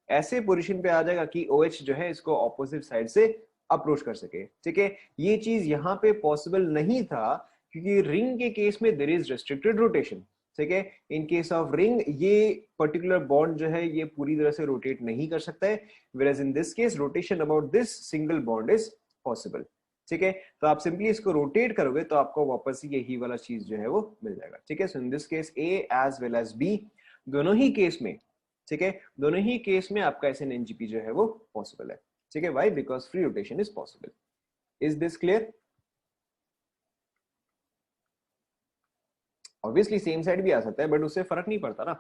ऐसे पोजीशन पे आ जाएगा कि OH जो है इसको ऑपोजिट साइड से अप्रोच कर सके. ठीक है, ये चीज यहाँ पे पॉसिबल नहीं था, क्योंकि रिंग के केस में देर इज रेस्ट्रिक्टेड रोटेशन. ठीक है, इन केस ऑफ रिंग ये पर्टिकुलर बॉन्ड जो है ये पूरी तरह से रोटेट नहीं कर सकता है, whereas in this case rotation about this single bond is possible. ठीक है, तो आप सिंपली इसको रोटेट करोगे तो आपको वापस यही वाला चीज जो है वो मिल जाएगा. ठीक है, so in this case A as well as B, दोनों ही केस में, ठीक है, दोनों ही केस में आपका एस एन एनजीपी जो है वो पॉसिबल है. ठीक है, why? Because free rotation is possible. Is this clear? Obviously same side भी आ सकता है, बट उससे फर्क नहीं पड़ता ना.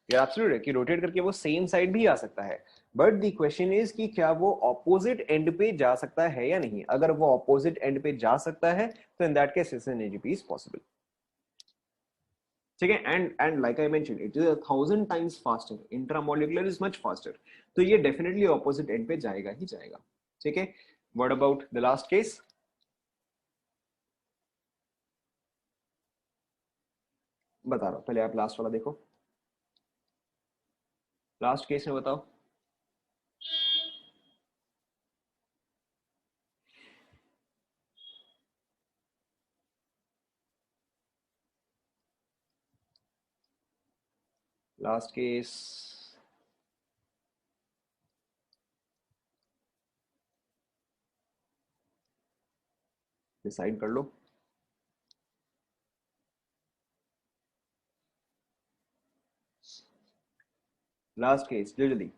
ये एब्सोल्यूट है कि रोटेट करके वो सेम साइड भी आ सकता है, बट द क्वेश्चन इज कि क्या वो ऑपोजिट एंड पे जा सकता है या नहीं. अगर वो ऑपोजिट एंड पे जा सकता है तो in that case SNNGP is possible. ठीक है, and like I mention it is 1000 times faster, intramolecular is much faster, तो ये डेफिनेटली ऑपोजिट एंड पे जाएगा ही जाएगा. ठीक है, what about the last case? बता रहा हूं, पहले आप लास्ट वाला देखो. लास्ट केस में बताओ. लास्ट केस, डिसाइड कर लो। लास्ट केस जल्दी,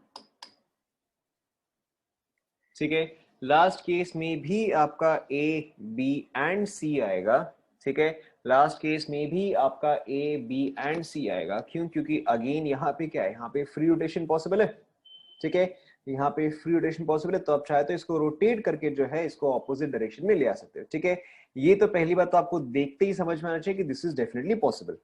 ठीक है। लास्ट केस में भी आपका ए बी एंड सी आएगा, ठीक है। लास्ट केस में भी आपका ए बी एंड सी आएगा। क्यों? क्योंकि अगेन यहाँ पे क्या है, यहाँ पे फ्री रोटेशन पॉसिबल है, ठीक है। यहाँ पे फ्री रोटेशन पॉसिबल है, तो आप चाहे तो इसको रोटेट करके जो है इसको ऑपोजिट डायरेक्शन में ले आ सकते हो, ठीक है। ये तो पहली बात तो आपको देखते ही समझ में आना चाहिए कि दिस इज डेफिनेटली पॉसिबल,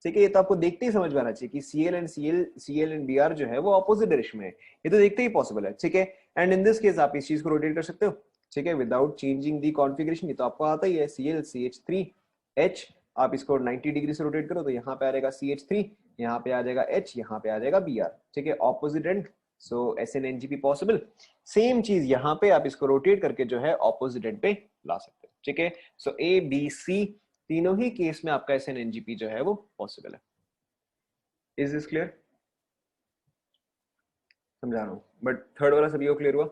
ठीक है। ये तो आपको देखते ही समझ में आना चाहिए कि सीएल एंड बी आर जो है वो ऑपोजिट डायरेक्शन में है, ये तो देखते ही पॉसिबल है, ठीक है। एंड इन दिस केस आप इस चीज को रोटेट कर सकते हो, ठीक है, विदाउट चेंजिंग दी कॉन्फ़िगरेशन। ये तो आपको आता ही है, ClCH3H, आप इसको 90 डिग्री से रोटेट करो तो यहाँ पे आ जाएगा CH3, यहाँ पे आ जाएगा H, यहाँ पे आ जाएगा Br, ठीक है, opposite and. So SnNGP possible. Same चीज यहाँ पे आप इसको रोटेट करके जो है ऑपोजिट एंड पे ला सकते हो, ठीक है। सो A B C तीनों ही केस में आपका SnNGP जो है वो पॉसिबल है। Is this clear? समझा रहा हूं, बट थर्ड वाला सभी को क्लियर हुआ?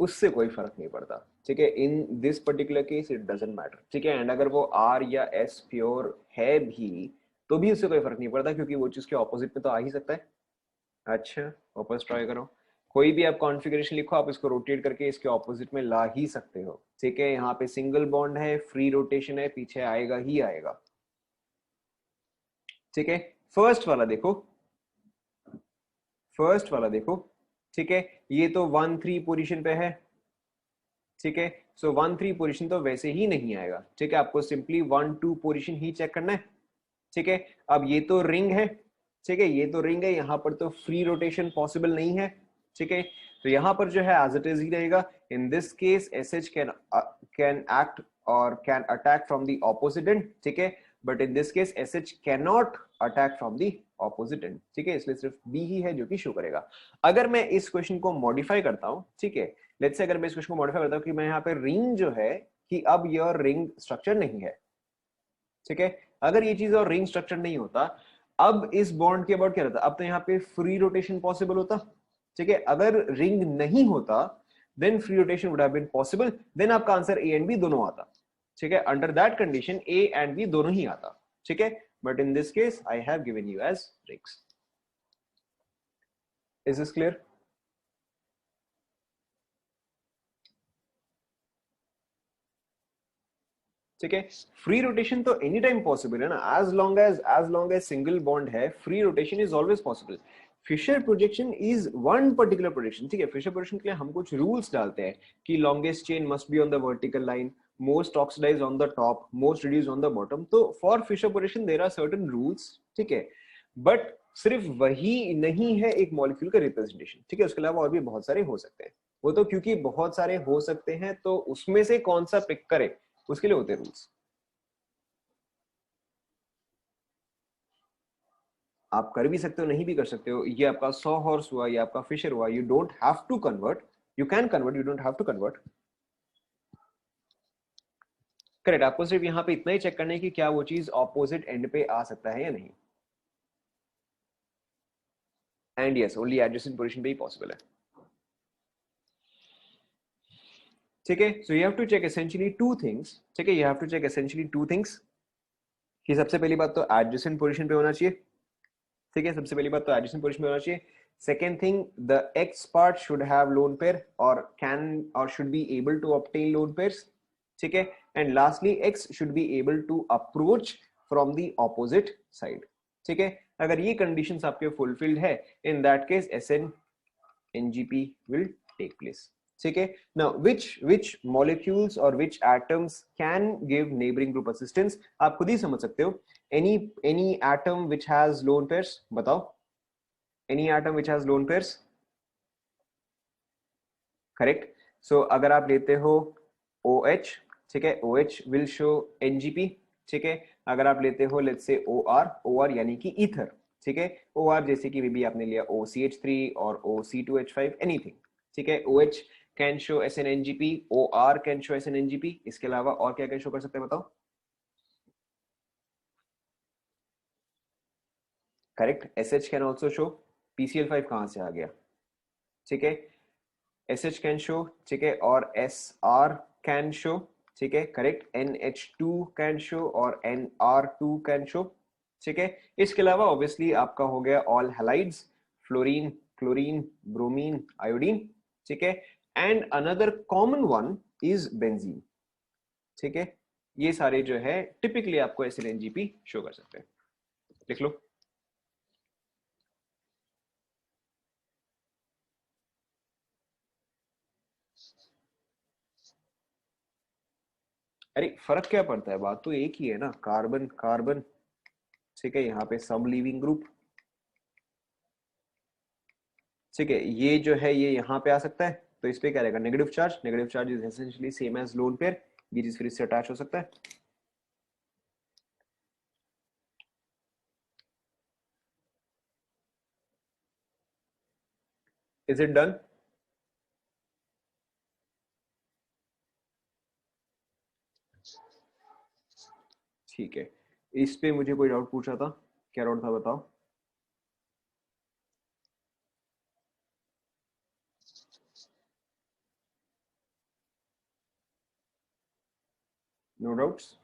उससे कोई फर्क नहीं पड़ता, ठीक है। In this particular case it doesn't matter, ठीक है। एंड अगर वो आर या एस प्योर है भी तो भी उससे कोई फर्क नहीं पड़ता, क्योंकि वो चीज के ऑपोजिट में तो आ ही सकता है। अच्छा, वापस ट्राई करो। कोई भी आप कॉन्फ़िगरेशन लिखो, आप इसको रोटेट करके इसके ऑपोजिट में ला ही सकते हो, ठीक है। यहाँ पे सिंगल बॉन्ड है, फ्री रोटेशन है, पीछे आएगा ही आएगा, ठीक है। फर्स्ट वाला देखो, फर्स्ट वाला देखो, ठीक है। ये तो 1-3 पोजीशन पे है, ठीक है। सो 1-3 पोजीशन तो वैसे ही नहीं आएगा, ठीक है। आपको सिंपली 1-2 पोजीशन ही चेक करना है, ठीक है। अब ये तो रिंग है, ठीक है, ये तो रिंग है, यहाँ पर तो फ्री रोटेशन पॉसिबल नहीं है, ठीक है। तो यहाँ पर जो है एज इट इज ही रहेगा। इन this case SH can act और can attack from the opposite end, ठीक है। But in this case SH can not attack from the opposite end, ठीक है। इसलिए सिर्फ B ही है जो कि शो करेगा। अगर मैं इस क्वेश्चन को मॉडिफाई करता हूं, ठीक है, लेट्स से अगर मैं इस क्वेश्चन को मॉडिफाई करता हूं कि मैं यहाँ पे रिंग जो है कि अब यह रिंग स्ट्रक्चर नहीं है, ठीक है। अगर ये चीज और रिंग स्ट्रक्चर नहीं होता, अब इस बॉन्ड के अबाउट क्या रहता, अब तो यहाँ पे फ्री रोटेशन पॉसिबल होता, ठीक है। अगर रिंग नहीं होता then free rotation would have been possible, then आपका आंसर ए एंड बी दोनों आता, ठीक है। Under that condition A and B दोनों ही आता, ठीक है। But in this case I have given you as rings. Is this clear? ठीक है। फ्री रोटेशन तो एनी टाइम पॉसिबल है ना, as long as single bond है, free rotation is always possible. Fisher projection is one particular projection, ठीक है। फिशर प्रोजेक्शन के लिए हम कुछ रूल्स डालते हैं कि longest chain must be on the vertical line, most oxidise on the top, most reduce on the bottom. तो for Fisher projection there are certain rules, ठीक है। बट सिर्फ वही नहीं है एक मॉलिक्यूल का रिप्रेजेंटेशन, ठीक है। उसके अलावा और भी बहुत सारे हो सकते हैं। वो तो क्योंकि बहुत सारे हो सकते हैं तो उसमें से कौन सा पिक करे उसके लिए होते हैं रूल्स। आप कर भी सकते हो, नहीं भी कर सकते हो। ये आपका सॉ हॉर्स हुआ, ये आपका फिशर हुआ। You don't have to convert, you can convert, you don't have to convert. Correct, आपको सिर्फ यहाँ पे इतना ही चेक करना है कि क्या वो चीज ऑपोजिट एंड पे आ सकता है या नहीं। And yes, only adjacent position पे ही पॉसिबल है, ठीक है। So you have to check essentially two things, ठीक है। You have to check essentially two things कि सबसे पहली बात तो एडजेसेंट पोजीशन पे होना चाहिए, ठीक है। सबसे पहली बात तो एडिशन पोजीशन में होना चाहिए। Second thing, the X part should have lone pair और कैन और should be able to obtain lone pairs, ठीक है। And lastly X should be able to approach from the opposite side, ठीक है। अगर ये कंडीशंस आपके फुलफिल्ड है, in that case SnNGP will take place, ठीक है। now which molecules or which atoms can give neighboring group assistance, आप खुद ही समझ सकते हो। any atom which has lone pairs, बताओ। any atom which has lone pairs, correct. So अगर आप लेते हो OH, ठीक है, OH will show NGP, ठीक है। अगर आप लेते हो लेट्स से OR यानी कि ईथर, ठीक है। OR जैसे कि भी आपने लिया OCH3 और OC2H5 एनीथिंग, ठीक है। OH can show SnNGP, OR can show SnNGP, इसके अलावा और क्या क्या शो कर सकते हैं बताओ। Correct. SH can also show, PCl5 कहां से आ गया, ठीक है, SH कैन शो, ठीक है, और SR कैन शो, ठीक है, करेक्ट, NH2 कैन शो और NR2 कैन शो, ठीक है। इसके अलावा ऑब्वियसली आपका हो गया all halides, fluorine, chlorine, bromine, iodine, ठीक है, and another common one is benzene, ठीक है। ये सारे जो है टिपिकली आपको SNNGP शो कर सकते हैं, लिख लो। अरे फर्क क्या पड़ता है, बात तो एक ही है ना, कार्बन कार्बन, ठीक है, यहाँ पे सब लिविंग ग्रुप, ठीक है, ये जो है ये यहाँ पे आ सकता है, तो इस पे क्या रहेगा, negative charge, negative charge is essentially same as lone pair, ये चीज फिर इससे अटैच हो सकता है। Is it done? ठीक है, इस पे मुझे कोई डाउट पूछा था, क्या डाउट था बताओ। नो डाउट्स,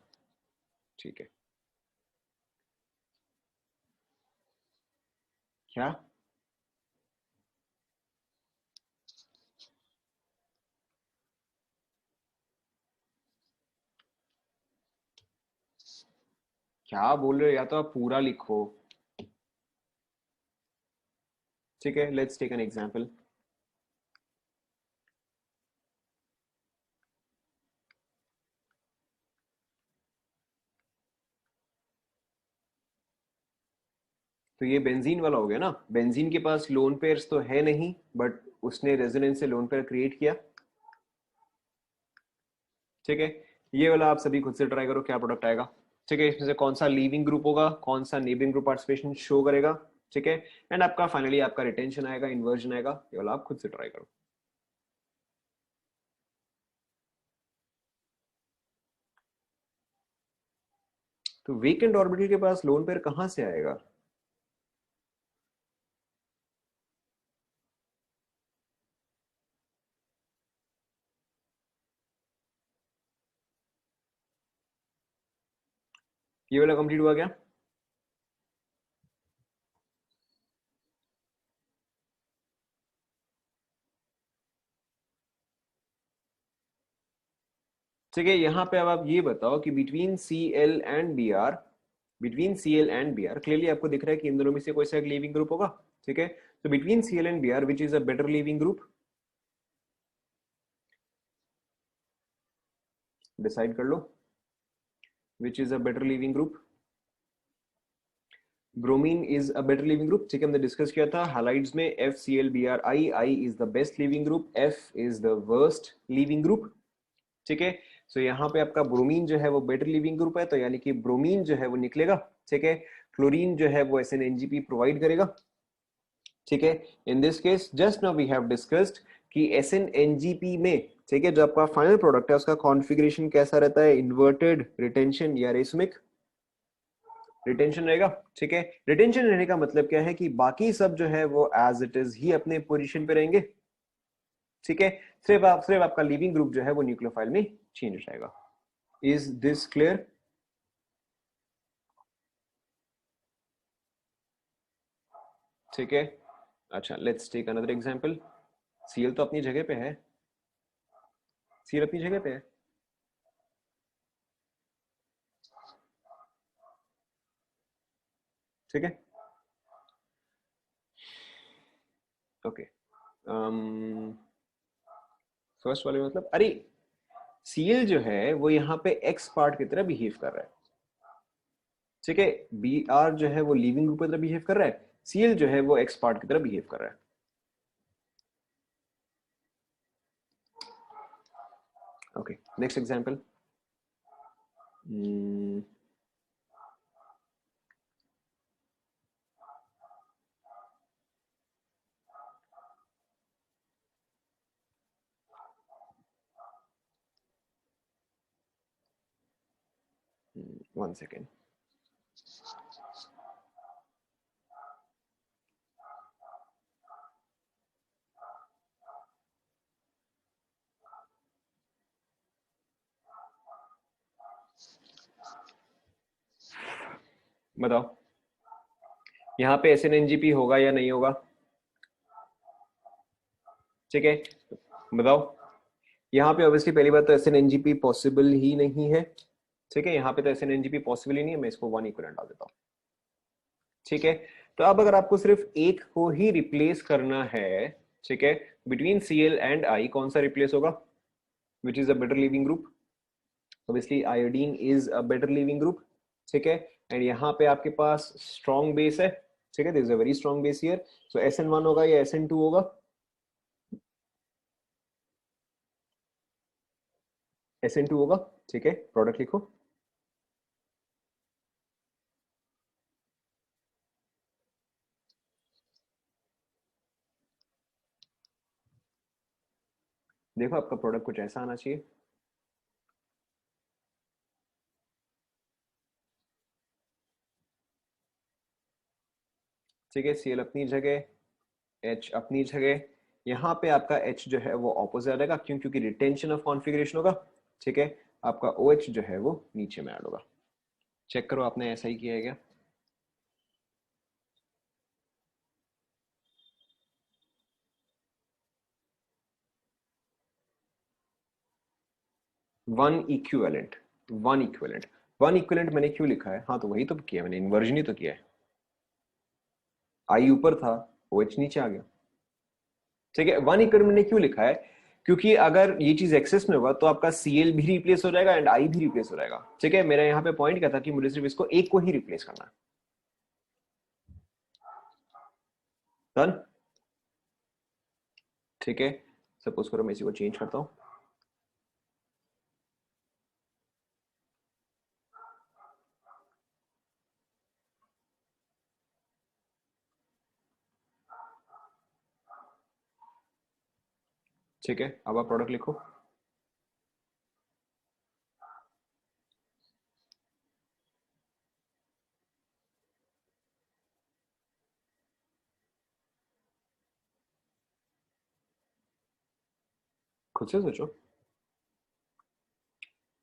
ठीक है। क्या? क्या बोल रहे हो, या तो आप पूरा लिखो, ठीक है, लेट्स टेक एन एग्जांपल। तो ये बेंजीन वाला हो गया ना, बेंजीन के पास लोन पेयर्स तो है नहीं, बट उसने रेजोनेंस से लोन पेयर क्रिएट किया, ठीक है। ये वाला आप सभी खुद से ट्राई करो, क्या प्रोडक्ट आएगा, ठीक है, इसमें से कौन सा लीविंग ग्रुप होगा, कौन सा नेबिंग ग्रुप पार्टिसिपेशन शो करेगा, ठीक है, एंड आपका फाइनली आपका रिटेंशन आएगा, इन्वर्जन आएगा, ये वाला आप खुद से ट्राई करो। तो वीकेंड ऑर्बिटल के पास लोन पेयर कहां से आएगा? ये वाला कंप्लीट हुआ क्या? ठीक है, यहाँ पे अब आप ये बताओ कि between Cl and Br clearly आपको दिख रहा है कि इन दोनों में से कोई सा एक लीविंग ग्रुप होगा, ठीक है। तो between Cl and Br which is a better leaving group, decide कर लो, which is a better leaving group. Bromine is a better leaving group, ठीक है, हमने डिस्कस किया था हालाइड्स में, FCl Br I is the best leaving group, F is the worst living group, ठीक है। सो यहाँ पे आपका ब्रोमीन जो है वो बेटर लिविंग ग्रुप है, तो यानी कि ब्रोमीन जो है वो निकलेगा, ठीक है। क्लोरीन जो है वो SNNGP प्रोवाइड करेगा, ठीक है। In this case just now we have discussed कि SNNGP में, ठीक है, जो आपका फाइनल प्रोडक्ट है उसका कॉन्फ़िगरेशन कैसा रहता है, इन्वर्टेड, रिटेंशन या रेसमिक, रिटेंशन रहेगा, ठीक है। रिटेंशन रहने का मतलब क्या है कि बाकी सब जो है वो एज इट इज ही अपने पोजीशन पे रहेंगे, ठीक है। सिर्फ आपका लिविंग ग्रुप जो है वो न्यूक्लियोफाइल में चेंज हो जाएगा। Is this clear? ठीक है, अच्छा let's take another example. CL तो अपनी जगह पे है, सीएल अपनी जगह पे है, ठीक है, ओके। फर्स्ट वाले मतलब, अरे सीएल जो है वो यहाँ पे एक्स पार्ट की तरह बिहेव कर रहा है, ठीक है। बी आर जो है वो लिविंग ग्रुप की तरह बिहेव कर रहा है, सीएल जो है वो एक्स पार्ट की तरह बिहेव कर रहा है। Okay, next example. One second. बताओ यहाँ पे SNNGP होगा या नहीं होगा? ठीक है, बताओ। यहाँ पे ऑब्वियसली पहली बात तो SNNGP पॉसिबल ही नहीं है। ठीक है, यहाँ पे तो SNNGP पॉसिबल ही नहीं है, मैं इसको 1 इक्विवेलेंट डाल देता हूँ। ठीक है, तो अब अगर आपको सिर्फ एक को ही रिप्लेस करना है, ठीक है, बिटवीन Cl एंड I कौन सा रिप्लेस होगा? विच is a better leaving group? Obviously iodine is a better leaving group. ठीक है, एंड यहाँ पे आपके पास स्ट्रॉन्ग बेस है। ठीक है, this is a very strong base here, so SN1 होगा या SN2 होगा? SN2 होगा। ठीक है, प्रोडक्ट लिखो। देखो आपका प्रोडक्ट कुछ ऐसा आना चाहिए। ठीक है, Cl अपनी जगह, H अपनी जगह। यहाँ पे आपका H जो है वो ऑपोजिट आ जाएगा, क्यों? क्योंकि रिटेंशन ऑफ कॉन्फ़िगरेशन होगा। ठीक है, आपका OH जो है वो नीचे में ऐड होगा। चेक करो आपने ऐसा ही किया है क्या? वन इक्विवेलेंट मैंने क्यों लिखा है? हाँ, तो वही तो किया मैंने, इन्वर्जन ही तो किया है। आई ऊपर था, OH नीचे आ गया। ठीक है, वन इक्विवेलेंट मैंने क्यों लिखा है? क्योंकि अगर ये चीज एक्सेस में होगा तो आपका Cl भी रिप्लेस हो जाएगा एंड I भी रिप्लेस हो जाएगा। ठीक है, मेरा यहाँ पे पॉइंट क्या था कि मुझे सिर्फ इसको एक को ही रिप्लेस करना है। डन। ठीक है, सपोज करो मैं इसी को चेंज करता हूँ। ठीक है, अब आप प्रोडक्ट लिखो। खुद से सोचो।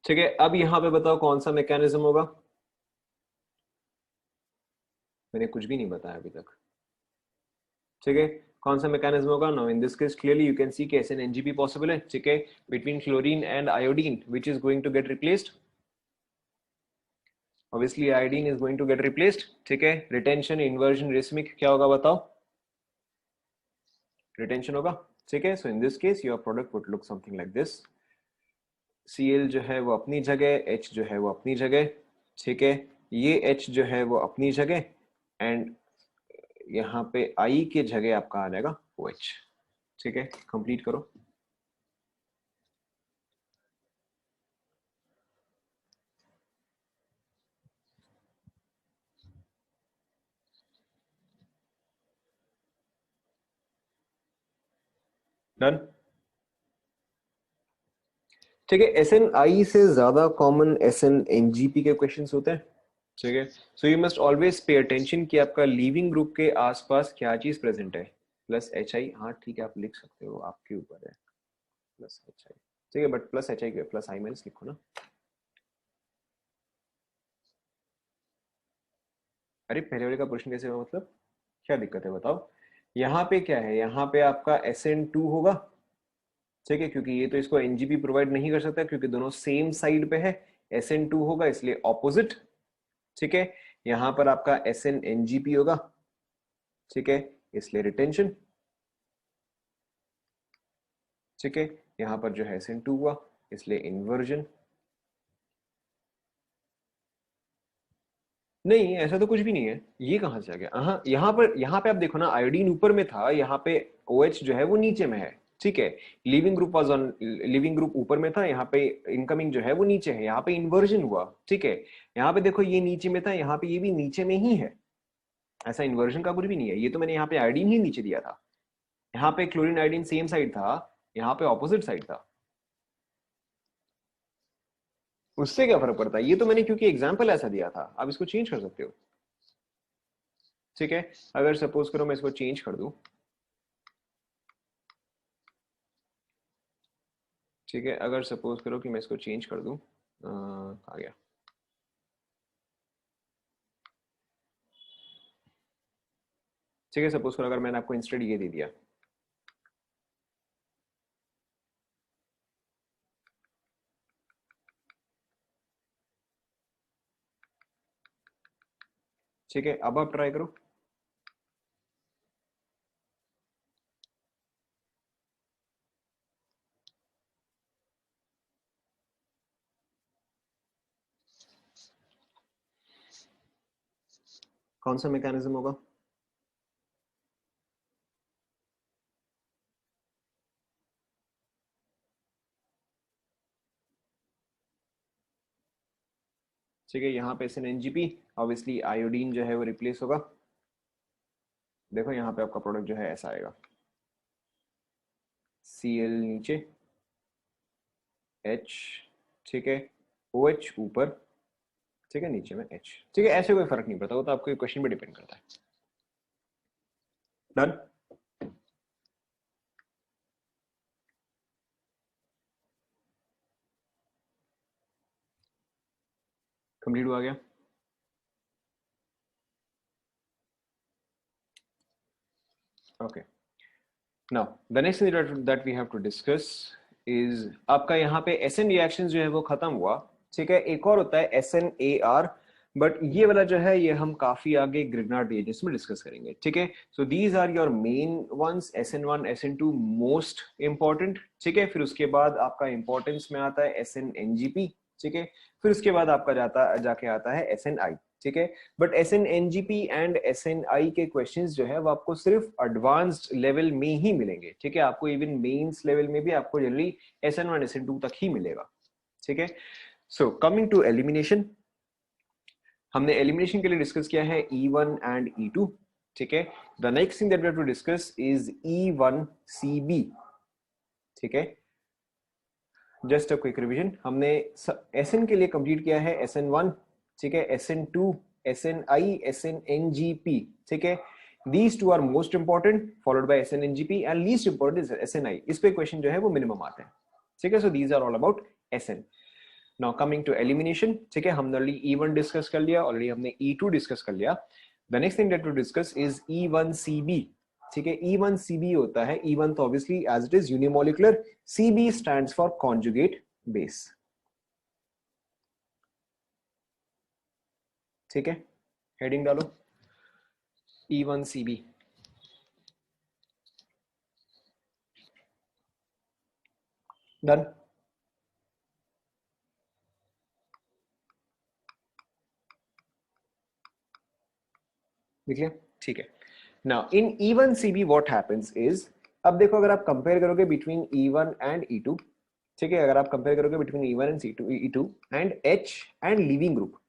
ठीक है, अब यहाँ पे बताओ कौन सा मैकेनिज्म होगा? मैंने कुछ भी नहीं बताया अभी तक। ठीक है, कौन सा मैकेनिज्म होगा? Now in this case clearly you can see कि SNNGP पॉसिबल है। ठीक है, between chlorine and iodine which is going to get replaced? Obviously iodine is going to get replaced. ठीक है, रिटेंशन, इन्वर्जन, रेसमिक क्या होगा बताओ? रिटेंशन होगा। ठीक है, so in this case your product would look something like this. Cl जो है वो अपनी जगह, H जो है वो अपनी जगह। ठीक है, ये H जो है वो अपनी जगह, एंड यहाँ पे I के जगह आपका आ जाएगा OH। ठीक है, कंप्लीट करो। डन। ठीक है, SNI से ज्यादा कॉमन SNNGP के क्वेश्चंस होते हैं। ठीक है, so you must always pay attention कि आपका लीविंग ग्रुप के आसपास क्या चीज प्रेजेंट है। प्लस HI, हाँ ठीक है, आप लिख सकते हो, आपके ऊपर है। प्लस HI, ठीक है, बट प्लस HI क्यों? प्लस I माइनस लिखो ना। अरे पहले वाले का क्वेश्चन कैसे हुआ, मतलब क्या दिक्कत है बताओ? यहाँ पे क्या है? यहाँ पे आपका SN2 होगा। ठीक है, क्योंकि ये तो इसको NGP प्रोवाइड नहीं कर सकता क्योंकि दोनों सेम साइड पे है। SN2 होगा इसलिए ऑपोजिट। ठीक है, यहाँ पर आपका SNNGP होगा। ठीक है, इसलिए रिटेंशन। ठीक है, यहाँ पर जो है SN2 हुआ इसलिए इन्वर्जन। नहीं, ऐसा तो कुछ भी नहीं है, ये कहाँ से आ गया? हाँ, यहाँ पे आप देखो ना, आयोडीन ऊपर में था, यहाँ पे OH जो है वो नीचे में है। ठीक है, लिविंग ग्रुप ऊपर में था, यहाँ पे इनकमिंग जो है वो नीचे है, यहाँ पे इन्वर्जन हुआ। ठीक है, यहाँ पे देखो ये नीचे में था, यहाँ पे ये भी नीचे में ही है। ऐसा इन्वर्जन का कुछ भी नहीं है, ये तो मैंने यहाँ पे आयोडीन ही नीचे दिया था। यहाँ पे क्लोरीन आयोडीन सेम साइड था, यहाँ पे ऑपोजिट साइड था। उससे क्या फर्क पड़ता है? ये तो मैंने क्योंकि एग्जाम्पल ऐसा दिया था, आप इसको चेंज कर सकते हो। ठीक है, अगर सपोज करो मैं इसको चेंज कर दूं। ठीक है, अगर सपोज करो कि मैं इसको चेंज कर दूं, आ गया। ठीक है, सपोज करो अगर मैंने आपको इंस्टेड ये दे दिया, ठीक है, अब आप ट्राई करो। कौन सा मैकेनिज्म होगा? ठीक है, यहाँ पे SnNGP, ऑब्वियसली आयोडीन जो है वो रिप्लेस होगा। देखो यहाँ पे आपका प्रोडक्ट जो है ऐसा आएगा, Cl नीचे, H, ठीक है, OH ऊपर, ठीक है, नीचे में H। ठीक है, ऐसे कोई फर्क नहीं पड़ता, वो तो आपके क्वेश्चन पे डिपेंड करता है। डन। कंप्लीट हुआ गया। Okay, now the next thing that we have to discuss is, आपका यहाँ पे SN रिएक्शंस जो है वो खत्म हुआ। ठीक है, एक और होता है SNAR, बट ये वाला जो है ये हम काफी आगे ग्रिग्नार्ड रिएजेंट्स में डिस्कस करेंगे। ठीक है, so these are your main ones, SN1 SN2 most important. ठीक है, फिर उसके बाद आपका इंपॉर्टेंस में आता है SNNGP। ठीक है, फिर उसके बाद आपका जाके आता है SNI। ठीक है, बट SNNGP एंड SNI के क्वेश्चंस जो है वो आपको सिर्फ एडवांस्ड लेवल में ही मिलेंगे। ठीक है, आपको इवन मेंस लेवल में भी आपको जनरली SN1 SN2 तक ही मिलेगा। ठीक है, सो कमिंग टू एलिमिनेशन, हमने एलिमिनेशन के लिए डिस्कस किया है E1 एंड E2। ठीक है, the next thing that we have to discuss is E1CB। ठीक है, जस्ट अ क्विक रिवीजन, हमने SN के लिए कंप्लीट किया है SN1, ठीक है, SN2, SNI, SNNGP। ठीक है, these two are most important, followed by SNNGP, and least important is SNI। इस पे क्वेश्चन जो है वो मिनिमम आते हैं। ठीक है, so these are all about SN। Now coming to elimination, ठीक है, हमने ऑलरेडी E1 डिस्कस कर लिया, ऑलरेडी हमने E2 डिस्कस कर लिया। The next thing that to discuss is E1CB। ठीक है, E1CB होता है, E1 तो obviously as it is unimolecular, CB stands for conjugate base. ठीक है, हेडिंग डालो E1CB। डन। देख लिया? ठीक है, now in E1CB what happens is, अब देखो अगर आप कंपेयर करोगे बिटवीन E1 एंड E2, ठीक है, अगर आप कंपेयर करोगे between E1 and E2 and H and leaving group,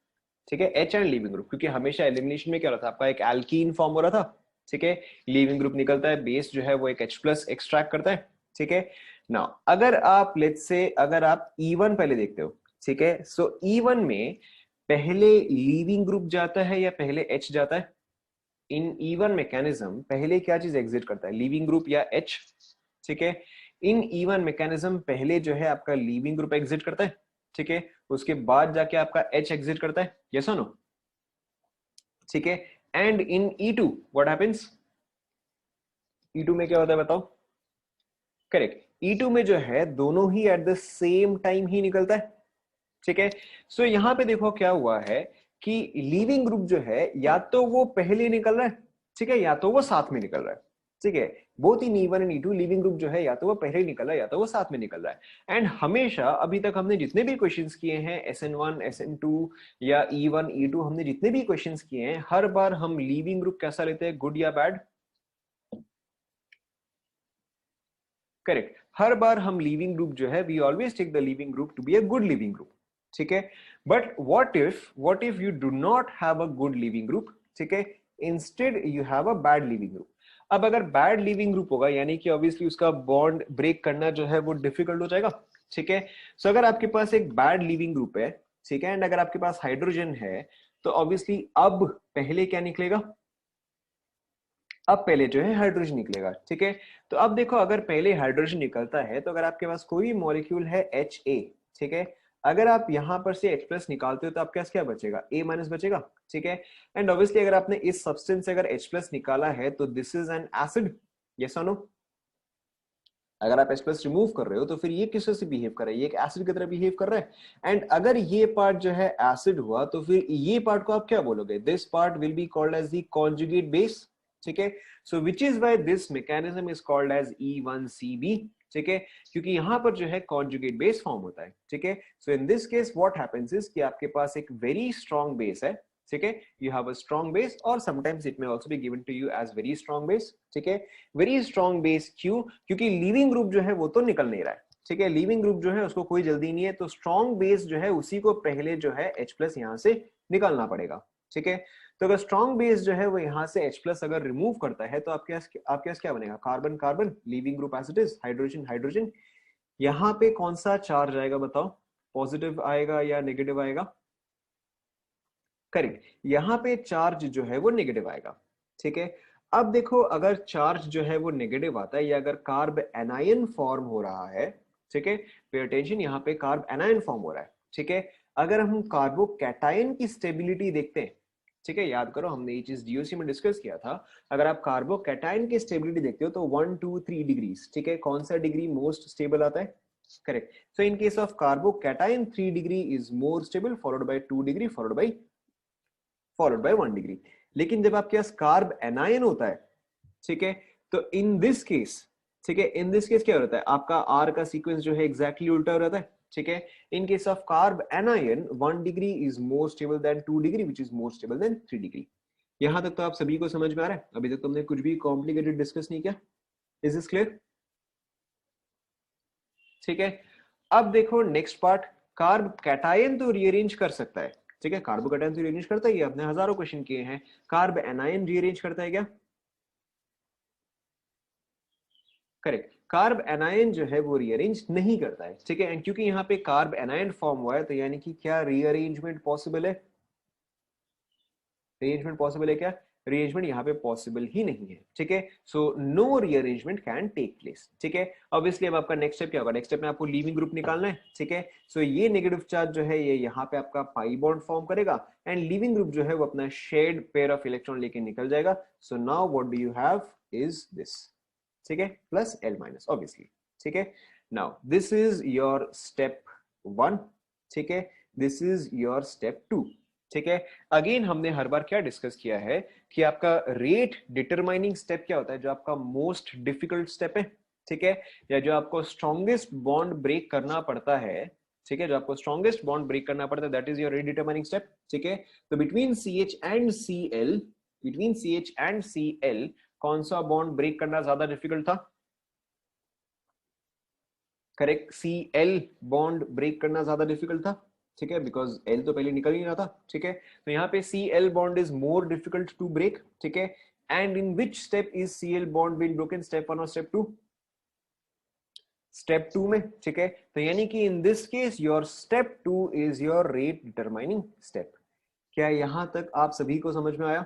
ठीक है, H एंड लीविंग ग्रुप, क्योंकि हमेशा एलिमिनेशन में क्या होता था, आपका एक एल्कीन फॉर्म हो रहा था। ठीक है, लीविंग ग्रुप निकलता है, बेस जो है वो एक H+ एक्सट्रैक्ट करता है। ठीक है, नाउ अगर आप लेट्स से अगर आप E1 पहले देखते हो, ठीक है, सो E1 में पहले लीविंग ग्रुप जाता है या पहले H जाता है? इन E1 मैकेनिज्म पहले क्या चीज एग्जिट करता है, लीविंग ग्रुप या H? ठीक है, इन E1 मैकेनिज्म पहले जो है आपका लीविंग ग्रुप एग्जिट करता है। ठीक है, उसके बाद जाके आपका H एग्जिट करता है, यस और नो? ठीक है, and in E2 what happens, E2 में क्या होता है बताओ? करेक्ट, E2 में जो है दोनों ही एट द सेम टाइम ही निकलता है। ठीक है, सो यहां पे देखो क्या हुआ है कि लीविंग ग्रुप जो है या तो वो पहले निकल रहा है, ठीक है, या तो वो साथ में निकल रहा है। ठीक है, both in E1 and E2 leaving group जो है या तो वो पहले निकल रहा है या तो वो साथ में निकल रहा है। एंड हमेशा अभी तक हमने जितने भी क्वेश्चंस किए हैं SN1 SN2 या E1 E2, हमने जितने भी क्वेश्चंस किए हैं हर बार हम लीविंग ग्रुप कैसा लेते हैं, गुड या बैड? करेक्ट, हर बार हम लीविंग ग्रुप जो है we always take the leaving group to be a good leaving group. ठीक है, but what if you do not have a good leaving group? ठीक है, instead you have a bad leaving group. अब अगर बैड लीविंग ग्रुप होगा यानी कि ऑब्वियसली उसका बॉन्ड ब्रेक करना जो है वो डिफिकल्ट हो जाएगा। ठीक है, सो अगर आपके पास एक बैड लीविंग ग्रुप है, ठीक है, एंड अगर आपके पास हाइड्रोजन है, तो ऑब्वियसली अब पहले क्या निकलेगा, अब पहले जो है हाइड्रोजन निकलेगा। ठीक है, तो अब देखो अगर पहले हाइड्रोजन निकलता है तो अगर आपके पास कोई मॉलिक्यूल है HA, ठीक है, अगर आप यहां पर से H प्लस निकालते हो तो आपके पास क्या बचेगा, A माइनस बचेगा, ठीक है। एंड ऑब्वियसली अगर आपने इस सब्सटेंस से अगर H प्लस निकाला है तो this is an acid, yes और नो। अगर आप H प्लस रिमूव कर रहे हो तो फिर ये किस तरह से बिहेव कर रहा है, ये एक एसिड की तरह बिहेव कर रहा है। एंड अगर ये पार्ट जो है एसिड हुआ तो फिर ये पार्ट को आप क्या बोलोगे, this part will be called as the conjugate base, ठीक है। So which is why this mechanism is called as E1CB, ठीक है, क्योंकि यहां पर जो है कॉन्जुगेट बेस फॉर्म होता है, ठीक है। So in this case what happens is कि आपके पास एक वेरी स्ट्रॉन्ग बेस है, ठीक है, you have a strong base और sometimes it may also be given to you as very strong base, ठीक है। वेरी स्ट्रॉन्ग बेस क्यों, क्योंकि लीविंग ग्रुप जो है वो तो निकल नहीं रहा है, ठीक है, लीविंग ग्रुप जो है उसको कोई जल्दी नहीं है, तो स्ट्रॉन्ग बेस जो है उसी को पहले जो है H प्लस यहां से निकालना पड़ेगा, ठीक है। तो अगर स्ट्रॉन्ग बेस जो है वो यहां से H प्लस अगर रिमूव करता है तो आपके पास क्या बनेगा, carbon carbon, leaving group as it is, hydrogen hydrogen. यहां पे कौन सा चार्ज आएगा बताओ, पॉजिटिव आएगा या नेगेटिव आएगा, करेक्ट, यहां पे चार्ज जो है वो नेगेटिव आएगा, ठीक है। अब देखो अगर चार्ज जो है वो नेगेटिव आता है या अगर कार्ब एनायन फॉर्म हो रहा है, ठीक है, पे अटेंशन, यहाँ पे कार्ब एनायन फॉर्म हो रहा है, ठीक है। अगर हम कार्बो कैटायन की स्टेबिलिटी देखते हैं, ठीक है, याद करो हमने ये चीज डीओसी में डिस्कस किया था, अगर आप कार्बो कैटायन की स्टेबिलिटी देखते हो तो 1 2 3 डिग्रीज, ठीक है, कौन सा डिग्री मोस्ट स्टेबल आता है, correct. So in case of कार्बो cation 3 degree is more stable, followed by 2 degree, followed by 1 degree. लेकिन जब आपके पास कार्ब एनायन होता है, ठीक है, तो इन दिस केस, ठीक है, इन दिस केस क्या होता है, आपका आर का सीक्वेंस जो है एग्जैक्टली उल्टा हो रहता है, ठीक है। In case of carb anion 1 degree is more stable then 2 degree which is more stable then 3 degree. यहां तक तो आप सभी को समझ में आ रहा है, अभी तक तुमने कुछ भी कॉम्प्लिकेटेड डिस्कस नहीं किया, इज दिस क्लियर, ठीक है। अब देखो नेक्स्ट पार्ट, कार्ब कैटायन तो रीअरेंज कर सकता है, ठीक है, कार्बो कैटायन तो रीअरेंज करता है, आपने हजारों क्वेश्चन किए हैं, कार्ब एनायन रीअरेंज करता है क्या, करेक्ट, कार्ब एनायन जो है वो रीअरेंज नहीं करता है, ठीक है। एंड क्योंकि यहाँ पे कार्ब एनायन फॉर्म हुआ है तो यानी कि क्या रीअरेंजमेंट पॉसिबल है, रीअरेंजमेंट पॉसिबल है क्या, रीअरेंजमेंट यहाँ पे पॉसिबल ही नहीं है, ठीक है। So no rearrangement can take place, ठीक है। ऑब्वियसली अब आपका नेक्स्ट स्टेप क्या होगा, नेक्स्ट स्टेप में आपको लीविंग ग्रुप निकालना है, ठीक है। सो ये नेगेटिव चार्ज जो है ये यहाँ पे आपका पाई बॉन्ड फॉर्म करेगा एंड लीविंग ग्रुप जो है वो अपना शेयर्ड पेयर ऑफ इलेक्ट्रॉन लेके निकल जाएगा। So now what do you have is this, ठीक है, प्लस L माइनस ऑब्वियसली, ठीक है। Now this is your step 1, ठीक है, दिस इज योर स्टेप 2, ठीक है। अगेन हमने हर बार क्या डिस्कस किया है कि आपका रेट डिटरमाइनिंग स्टेप क्या होता है, जो आपका मोस्ट डिफिकल्ट स्टेप है, ठीक है, या जो आपको स्ट्रॉन्गेस्ट बॉन्ड ब्रेक करना पड़ता है, ठीक है, जो आपको स्ट्रॉन्गेस्ट बॉन्ड ब्रेक करना पड़ता है, that is your rate determining step, ठीक है। तो between CH and Cl, between CH and Cl कौन सा बॉन्ड ब्रेक करना ज्यादा डिफिकल्ट था, करेक्ट, Cl बॉन्ड ब्रेक करना ज्यादा डिफिकल्ट था, ठीक है, बिकॉज L तो पहले निकल ही रहा था, ठीक है। तो यहाँ पे Cl bond is more difficult to break, ठीक है। And in which step is Cl bond been broken, step 1 और स्टेप 2, स्टेप 2 में, ठीक है। तो यानी कि in this case your step 2 is your rate determining step. क्या यहां तक आप सभी को समझ में आया,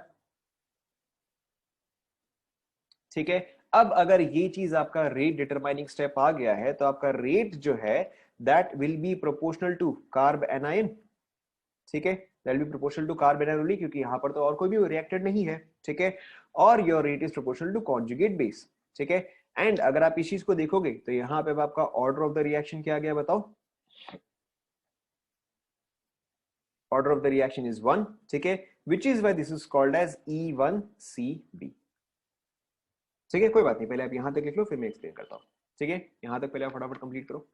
ठीक है। अब अगर ये चीज आपका रेट डिटरमाइनिंग स्टेप आ गया है तो आपका रेट जो है that will be proportional to carb anion, ठीक है, that will be proportional to carb anion only, क्योंकि यहां पर तो और कोई भी रिएक्टेड नहीं है, ठीक है। और your rate is proportional to conjugate base, ठीक है। एंड अगर आप इस चीज को देखोगे तो यहां पे आपका ऑर्डर ऑफ द रिएक्शन क्या आ गया बताओ, order of the reaction is 1, ठीक है, which is why this is called as E1CB, ठीक है। कोई बात नहीं, पहले आप यहां तक लिख लो फिर मैं एक्सप्लेन करता हूं, ठीक है। यहां तक पहले आप फटाफट कंप्लीट करो,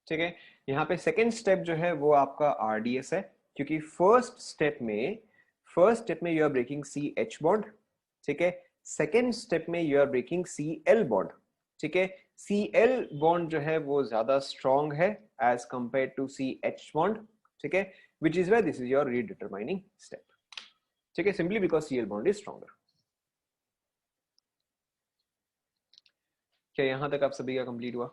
ठीक है। यहाँ पे सेकेंड स्टेप जो है वो आपका RDS है, क्योंकि फर्स्ट स्टेप में you are breaking CH bond, ठीक है। सेकेंड स्टेप में you are breaking Cl bond, ठीक है। Cl बॉन्ड जो है वो ज्यादा स्ट्रॉन्ग है as compare to CH bond, ठीक है, which is why this is your rate determining step, ठीक है, simply because Cl bond is stronger. क्या यहां तक आप सभी का कंप्लीट हुआ,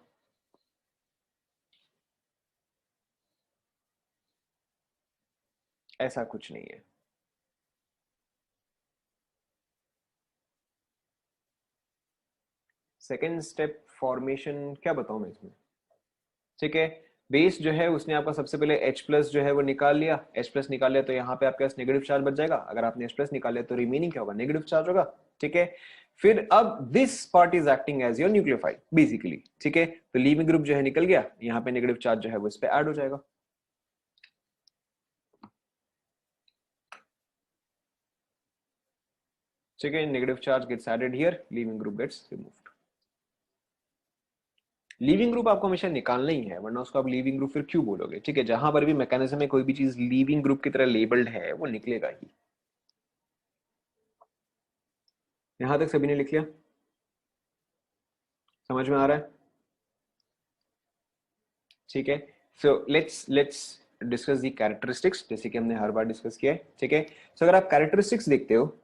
ऐसा कुछ नहीं है, सेकेंड स्टेप फॉर्मेशन क्या बताऊं मैं इसमें, ठीक है। बेस जो है उसने आपका सबसे पहले H प्लस जो है वो निकाल लिया, H प्लस निकाल लिया तो यहाँ पे आपके पास नेगेटिव चार्ज बच जाएगा। अगर आपने H प्लस निकाल लिया तो रिमेनिंग क्या होगा, नेगेटिव चार्ज होगा, ठीक है। फिर अब this part is acting as your nucleophile basically, ठीक है। तो लीविंग ग्रुप जो है निकल गया, यहाँ पे नेगेटिव चार्ज जो है वो इस पे ऐड हो जाएगा, ठीक है। Negative charge gets added here, leaving group gets removed. Leaving group आपको हमेशा निकालना ही है, वरना उसको आप लीविंग ग्रुप फिर क्यों बोलोगे, ठीक है। जहां पर भी मैकेनिज्म में कोई भी चीज लीविंग ग्रुप की तरह लेबल्ड है वो निकलेगा ही। यहां तक सभी ने लिख लिया, समझ में आ रहा है, ठीक है। So let's discuss the characteristics, जैसे कि हमने हर बार डिस्कस किया है, ठीक है। सो अगर आप कैरेक्टरिस्टिक्स देखते हो,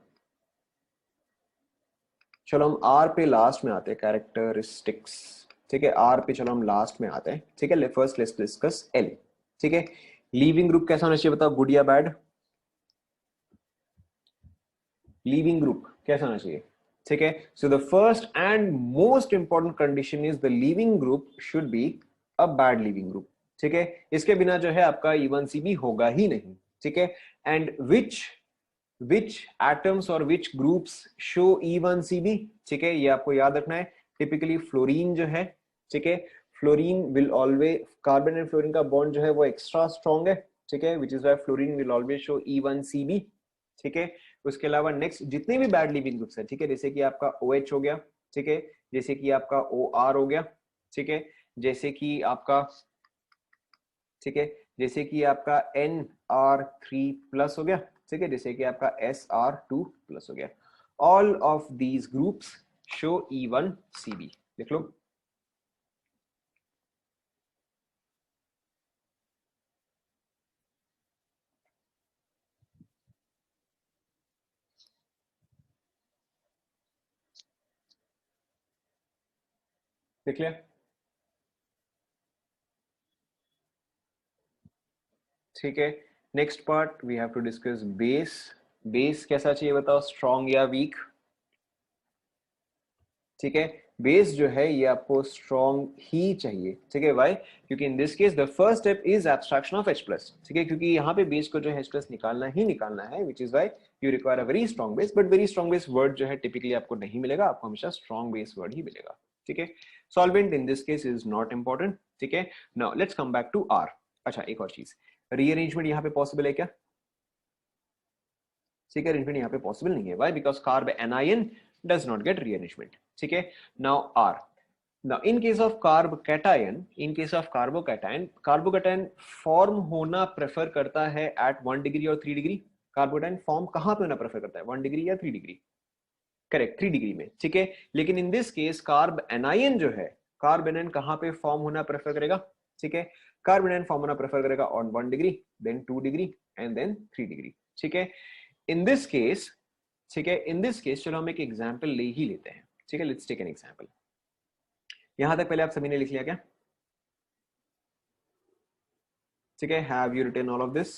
चलो हम आर पे लास्ट में आते हैं, कैरेक्टरिस्टिक्स, ठीक है। आर पे चलो हम लास्ट में आते हैं, ठीक है। फर्स्ट लेट्स डिस्कस एल, ठीक है। लीविंग ग्रुप कैसा होना चाहिए बताओ, गुड या बैड? लीविंग ग्रुप कैसा होना चाहिए, ठीक है। So the first and most important condition is the leaving group should be a bad leaving group, ठीक है। इसके बिना जो है आपका E1CB होगा ही नहीं, ठीक है। And which atoms or which groups show E1CB, ठीक है, ये आपको याद रखना है। टिपिकली फ्लोरीन जो है, ठीक है, fluorine will always, carbon and fluorine का बॉन्ड जो है वो एक्स्ट्रा स्ट्रॉन्ग है, ठीक है, which is why fluorine will always show E1CB, ठीक है। उसके अलावा नेक्स्ट जितने भी बैड लिविंग ग्रुप्स है, ठीक है, जैसे कि आपका OH हो गया, ठीक है, जैसे कि आपका OR हो गया, ठीक है, जैसे कि आपका, ठीक है, जैसे कि आपका NR3+ हो गया, ठीक है, जैसे कि आपका SR2+ हो गया, all of these groups show E1CB, देख लो। देख लिया, ठीक है। Next part we have to discuss base. Base कैसा चाहिए बताओ, स्ट्रॉन्ग या वीक, ठीक है। बेस जो है ये आपको स्ट्रॉन्ग ही चाहिए, ठीक है। वाई? क्योंकि in this case the first step is abstraction of H+, ठीक है, क्योंकि यहाँ पे बेस को जो है H+ निकालना ही निकालना है, which is why you require a very strong base. But very strong base word जो है टिपिकली आपको नहीं मिलेगा, आपको हमेशा स्ट्रॉन्ग बेस वर्ड ही मिलेगा, ठीक है। Solvent in this case is not important, ठीक है। Now let's come back to R. अच्छा, एक और चीज, रीअरेंजमेंट यहाँ पे पॉसिबल है क्या? ठीक है, रीअरेंजमेंट यहाँ पे पॉसिबल नहीं है। Why? Because carb anion does not get rearrangement, ठीक है। Now R, now in case of carbocation, in case of carbocation form होना प्रेफर करता है at 1 डिग्री और 3 डिग्री। कार्बोकेटाइन फॉर्म कहां पे होना प्रेफर करता है, 1 डिग्री या 3 डिग्री? करेक्ट, 3 डिग्री में, ठीक है। लेकिन in this case carb anion जो है, कार्ब एनायन कहां पे फॉर्म होना प्रेफर करेगा, ठीक है। कार्ब एनायन फॉर्म होना प्रेफर करेगा on 1 degree, then 2 degree and then 3 degree, ठीक है। इन दिस केस, ठीक है, इन दिस केस चलो हम एक एग्जांपल ले ही लेते हैं, ठीक है। Let's take an example. यहां तक पहले आप सभी ने लिख लिया क्या? ठीक है, have you written all of this?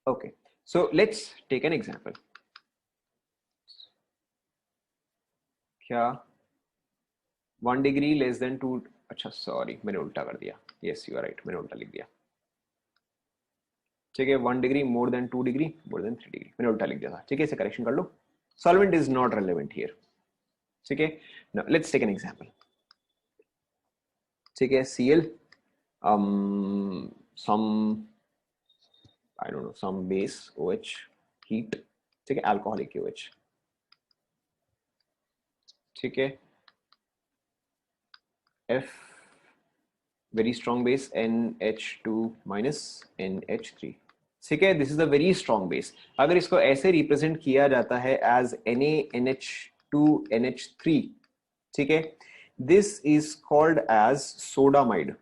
Okay, so let's take an example. क्या 1 डिग्री लेस देन 2, अच्छा सॉरी मैंने उल्टा कर दिया, यस यू आर राइट, मैंने उल्टा लिख दिया, ठीक है। 1 degree more than 2 degree more than 3 degree, मैंने उल्टा लिख दिया था, ठीक है, इसे करेक्शन कर लो। Solvent is not relevant here, ठीक है। Now let's take an example, ठीक है। Cl, some I don't know, some base OH, heat, ठीक है, alcoholic OH, ठीक है। F, very strong base NH2 minus NH3, ठीक है, this is a very strong base. अगर इसको ऐसे रिप्रेजेंट किया जाता है एज NaNH2NH3, ठीक है, this is called as sodamide,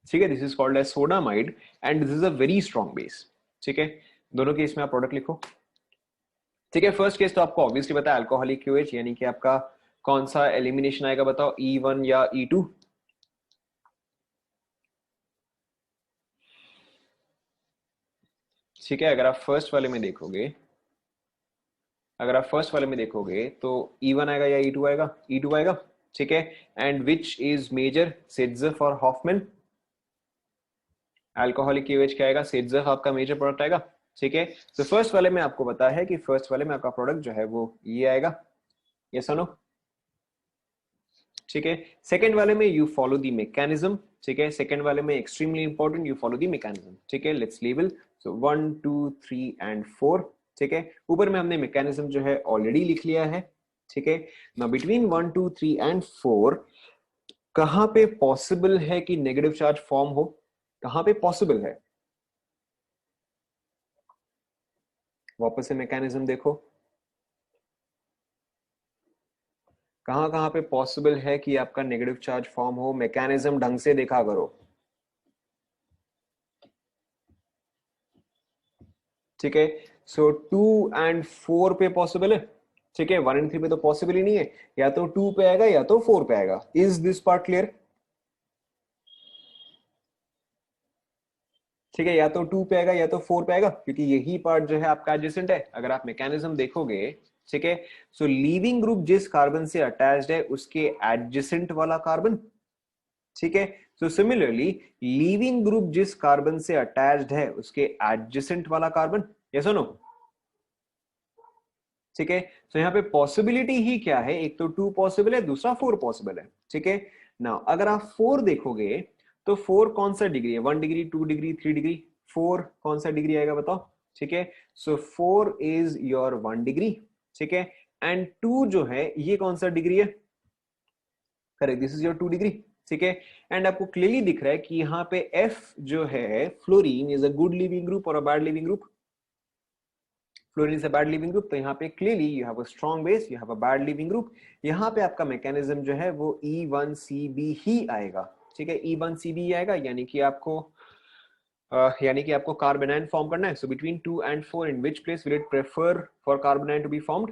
ठीक है, this is called as sodamide and this is a very strong base, ठीक है। दोनों केस में आप प्रोडक्ट लिखो, ठीक है। फर्स्ट केस तो आपको ऑब्वियसली पता है, अल्कोहलिक QH, यानी कि आपका कौन सा एलिमिनेशन आएगा बताओ, E1 या E2? ठीक है, अगर आप फर्स्ट वाले में देखोगे, अगर आप फर्स्ट वाले में देखोगे तो E1 आएगा या E2 आएगा, E2 आएगा, ठीक है। एंड विच इज मेजर, सिट्जफ और हॉफमैन। अल्कोहलिक KOH क्या आएगा, सिट्जफ आपका मेजर प्रोडक्ट आएगा, ठीक है। तो फर्स्ट वाले में आपको पता है कि फर्स्ट वाले में आपका प्रोडक्ट जो है वो ये आएगा, यस और नो, ठीक है। सेकंड वाले में यू फॉलो द मैकेनिज्म, ठीक है। सेकंड वाले में extremely important, you follow the mechanism, ठीक है। लेट्स लेबल, सो 1 2 3 एंड 4, ठीक है। ऊपर में हमने मैकेनिज्म जो है ऑलरेडी लिख लिया है, ठीक है। नाउ बिटवीन 1 2 3 एंड 4 कहां पे पॉसिबल है कि नेगेटिव चार्ज फॉर्म हो, कहां पे पॉसिबल है, वापस से मैकेनिज्म देखो, कहां कहां पे पॉसिबल है कि आपका नेगेटिव चार्ज फॉर्म हो, मैकेनिज्म ढंग से देखा करो, ठीक है। सो 2 एंड 4 पे पॉसिबल है, ठीक है। 1 एंड 3 पे तो पॉसिबल ही नहीं है, या तो 2 पे आएगा या तो 4 पे आएगा। इज दिस पार्ट क्लियर, ठीक है। या तो 2 पे आएगा या तो 4 पे आएगा, क्योंकि यही पार्ट जो है आपका एडजेसेंट है। अगर आप मैकेनिज्म देखोगे, ठीक है, सो लीविंग ग्रुप जिस कार्बन से अटैच्ड है उसके एडजेसेंट वाला कार्बन, ठीक है। सो सिमिलरली लीविंग ग्रुप जिस कार्बन से अटैच्ड है उसके एडजेसेंट वाला कार्बन, यस और नो, ठीक है। तो यहाँ पे पॉसिबिलिटी ही क्या है, एक तो 2 पॉसिबल है, दूसरा 4 पॉसिबल है, ठीक है। नाउ अगर आप 4 देखोगे तो 4 कौन सा डिग्री है, 1 डिग्री, 2 डिग्री, 3 डिग्री, 4 कौन सा डिग्री आएगा बताओ, ठीक है। सो 4 इज योर 1 डिग्री, ठीक है। एंड 2 जो है ये कौन सा डिग्री है, correct, this is your 2 degree, ठीक है। एंड आपको क्लियरली दिख रहा है कि यहाँ पे F जो है fluorine is a good leaving group और a bad leaving group. Fluorine is a bad leaving group, तो यहाँ पे clearly you have a strong base, you have a bad leaving group. यहाँ पे आपका मैकेनिज्म जो है वो E1CB ही आएगा, ठीक है। E1CB आएगा, यानी कि आपको कार्बोनाइन फॉर्म करना है। So between 2 and 4 in which place will it prefer for carbanion to be formed,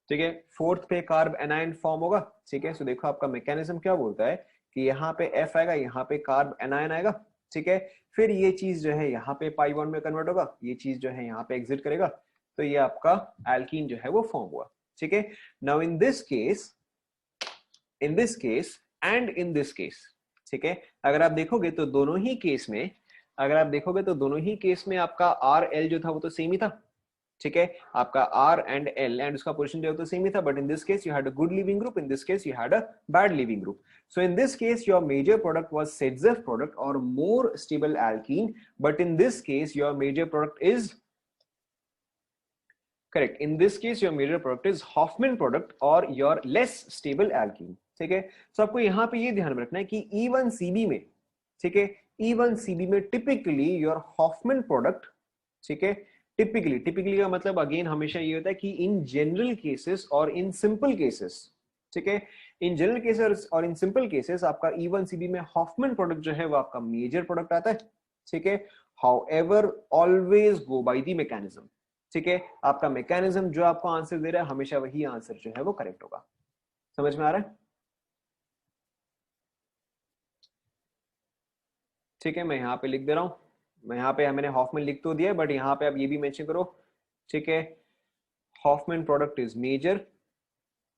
ठीक है। फोर्थ पे कार्ब एनाइन फॉर्म होगा, ठीक है। सो देखो आपका मैकेनिज्म क्या बोलता है कि यहाँ पे F आएगा, यहाँ पे कार्ब एनाइन आएगा, ठीक है। फिर ये चीज जो है यहाँ पे पाई बॉन्ड में कन्वर्ट होगा, ये चीज जो है यहाँ पे एग्जिट करेगा, तो ये आपका एल्कीन जो है वो फॉर्म हुआ, ठीक है। Now in this case, in this case and in this case, ठीक है, अगर आप देखोगे तो दोनों ही केस में, अगर आप देखोगे तो दोनों ही केस में आपका RL जो था वो तो सेम ही था, ठीक है। आपका R एंड L एंड उसका पोजीशन जो है तो सेम ही था, but in this case you had a good leaving group, in this case you had a bad leaving group. So in this case your major product was Sedzef product or more stable alkene, but in this case your major product is, correct, in this case your major product is Hoffman product or your less stable alkene, ठीक है। so आपको यहाँ पे ये ध्यान में रखना है कि E1CB में, ठीक है, E1CB में टिपिकली योर हॉफमैन प्रोडक्ट, ठीक है, टिपिकली का मतलब अगेन हमेशा ये होता है कि इन जनरल केसेस और इन सिंपल केसेस, ठीक है, इन जनरल केसेस और इन सिंपल केसेस आपका E1CB में हॉफमैन प्रोडक्ट जो है वो आपका मेजर प्रोडक्ट आता है, ठीक है। However always go by the mechanism, ठीक है। आपका मैकेनिज्म जो आपको आंसर दे रहा है हमेशा वही आंसर जो है वो करेक्ट होगा। समझ में आ रहा है, ठीक है। मैं यहाँ पे लिख दे रहा हूं, मैं यहाँ पे मैंने हॉफमैन लिख तो दिया बट यहाँ पे आप ये भी मेंशन करो, ठीक है। Hofmann product is major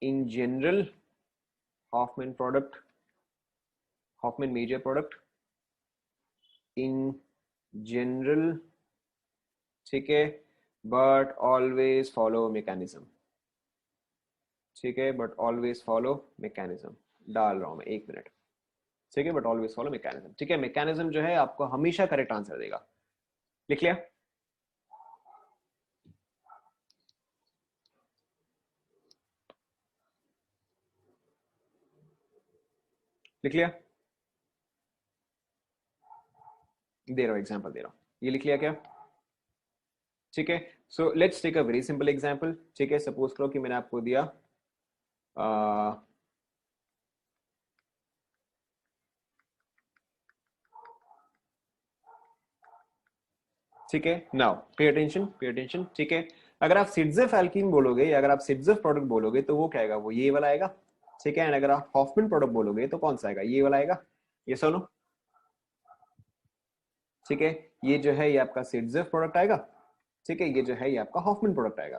in general, Hofmann product, Hofmann major product in general, ठीक है, बट ऑलवेज फॉलो मैकेनिज्म, ठीक है, बट ऑलवेज फॉलो मैकेनिज्म। डाल रहा हूं मैं, एक मिनट, ठीक है, बट ऑलवेज फॉलो मैकेनिज्म, ठीक है। मैकेनिज्म जो है आपको हमेशा करेक्ट आंसर देगा। लिख लिया, लिख लिया, दे रहा हूं एग्जांपल दे रहा हूं, ये लिख लिया क्या, ठीक है। So let's take a very simple example, ठीक है। सपोज करो कि मैंने आपको दिया ठीक है। Now pay attention, pay attention, ठीक है। अगर आप सिट्जेफ एल्कीन बोलोगे या अगर आप सिट्जेफ प्रोडक्ट बोलोगे तो वो क्या आएगा, वो ये वाला आएगा, ठीक है। एंड अगर आप हॉफमैन प्रोडक्ट बोलोगे तो कौन सा आएगा, ये वाला आएगा, ये सुनो, ठीक है। ये जो है ये आपका सिट्जेफ प्रोडक्ट आएगा, ठीक है, ये जो है ये आपका हॉफमैन प्रोडक्ट आएगा,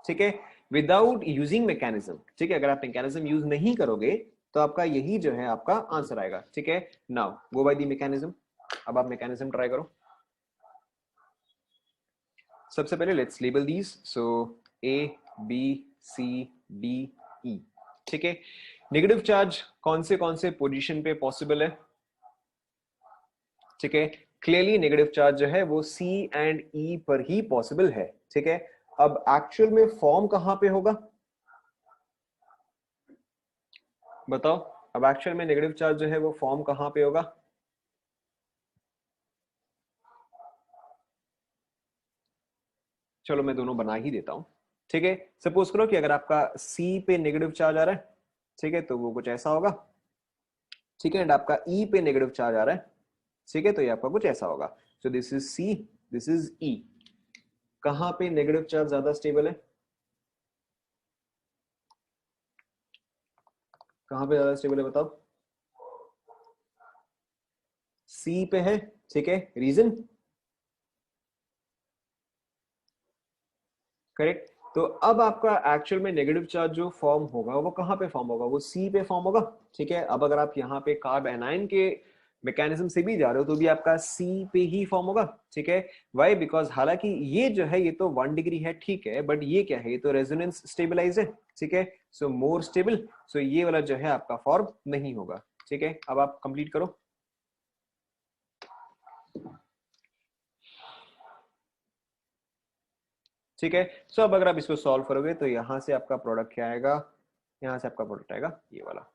ठीक है, विदाउट यूजिंग मैकेनिज्म। ठीक है, अगर आप मैकेनिज्म यूज नहीं करोगे तो आपका यही जो है आपका आंसर आएगा। ठीक है, now go by the mechanism. अब आप मैकेनिज्म ट्राई करो। सबसे पहले let's label these. So A B C D E. ठीक है, नेगेटिव चार्ज कौन से पोजीशन पे पॉसिबल है? ठीक है, क्लियरली नेगेटिव चार्ज जो है वो सी एंड ई पर ही पॉसिबल है। ठीक है, अब एक्चुअल में फॉर्म कहां पे होगा बताओ? अब एक्चुअल में नेगेटिव चार्ज जो है वो फॉर्म कहां पे होगा? चलो मैं दोनों बना ही देता हूं। ठीक है, सपोज करो कि अगर आपका सी पे नेगेटिव चार्ज आ रहा है, ठीक है, तो वो कुछ ऐसा होगा। ठीक है, एंड आपका ई पे नेगेटिव चार्ज आ रहा है, ठीक है, तो ये आपका कुछ ऐसा होगा। So this is C, this is E. कहां पे नेगेटिव चार्ज ज्यादा स्टेबल है? कहां पे ज्यादा स्टेबल है बताओ? सी पे है। ठीक है, रीजन? करेक्ट। तो अब आपका एक्चुअल में नेगेटिव चार्ज जो फॉर्म होगा वो कहां पे फॉर्म होगा? वो सी पे फॉर्म होगा। ठीक है, अब अगर आप यहाँ पे कार्ब एनाइन के मैकेनिज्म से भी जा रहे हो तो भी आपका सी पे ही फॉर्म होगा। ठीक है, वाई? बिकॉज हालांकि ये जो है ये तो 1 डिग्री है, ठीक है, बट ये क्या है? ये तो रेजोनेंस स्टेबलाइज है। ठीक है, सो मोर स्टेबल। सो ये वाला जो है आपका फॉर्म नहीं होगा। ठीक है, अब आप कंप्लीट करो। ठीक है, सो अब अगर आप इसको सॉल्व करोगे तो यहां से आपका प्रोडक्ट क्या आएगा? यहां से आपका प्रोडक्ट आएगा ये वाला।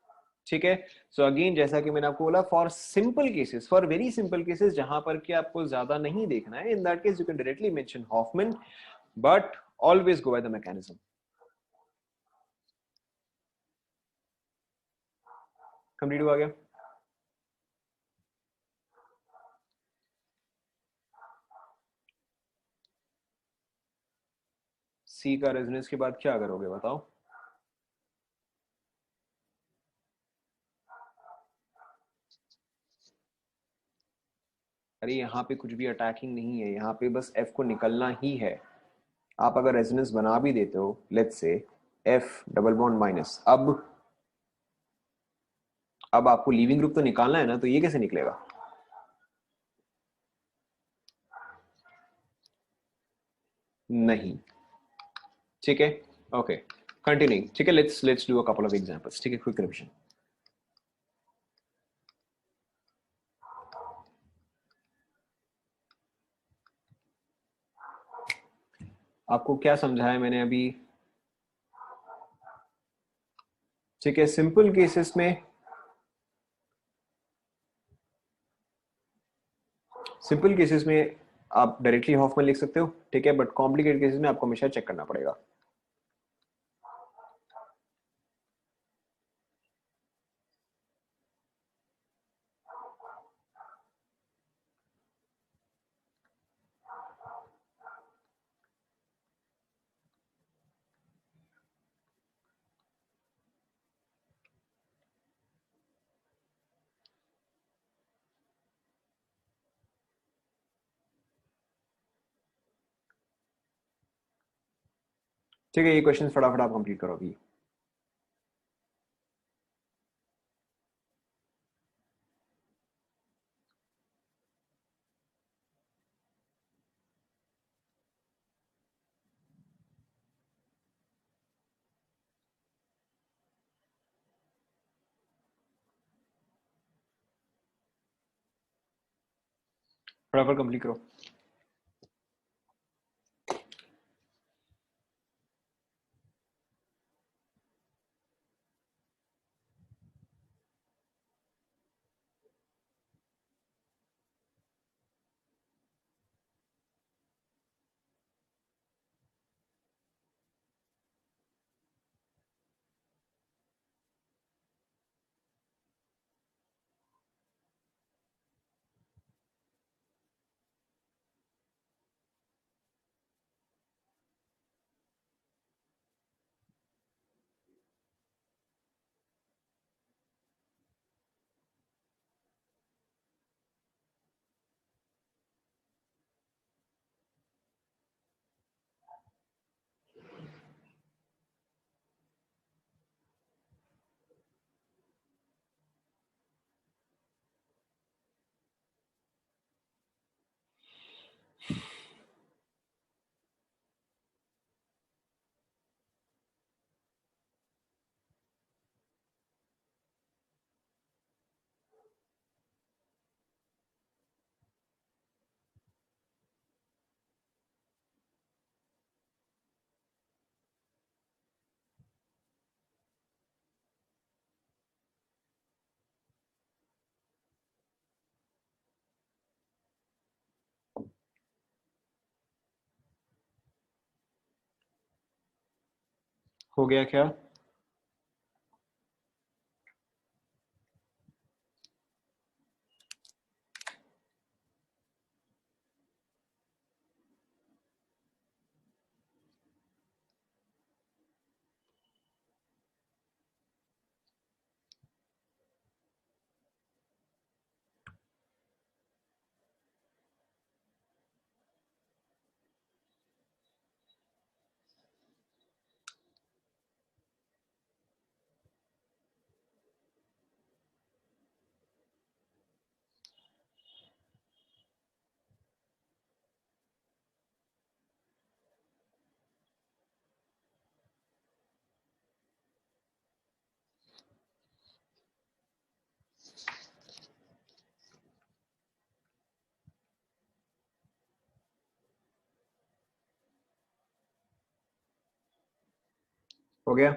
ठीक है, सो अगेन जैसा कि मैंने आपको बोला, for simple cases, for very simple cases जहां पर कि आपको ज्यादा नहीं देखना है, in that case you can directly mention Hofmann, but always go by the mechanism. Complete हुआ गया? सी का रेजोनेंस के बाद क्या करोगे बताओ? अरे यहाँ पे कुछ भी अटैकिंग नहीं है, यहाँ पे बस एफ को निकलना ही है। आप अगर रेजोनेंस बना भी देते हो, let's say F double bond minus, अब आपको लीविंग ग्रुप तो निकालना है ना, तो ये कैसे निकलेगा? नहीं। ठीक है, ओके, कंटिन्यू। ठीक है, let's do a couple of examples. ठीक है, क्विक रिविजन। आपको क्या समझाया मैंने अभी? ठीक है, सिंपल केसेस में, सिंपल केसेस में आप डायरेक्टली हॉफमैन लिख सकते हो। ठीक है, बट कॉम्प्लिकेटेड केसेस में आपको हमेशा चेक करना पड़ेगा। ठीक है, ये क्वेश्चन फटाफट आप कंप्लीट करो अभी। फटाफट कंप्लीट करो। हो गया क्या? हो गया?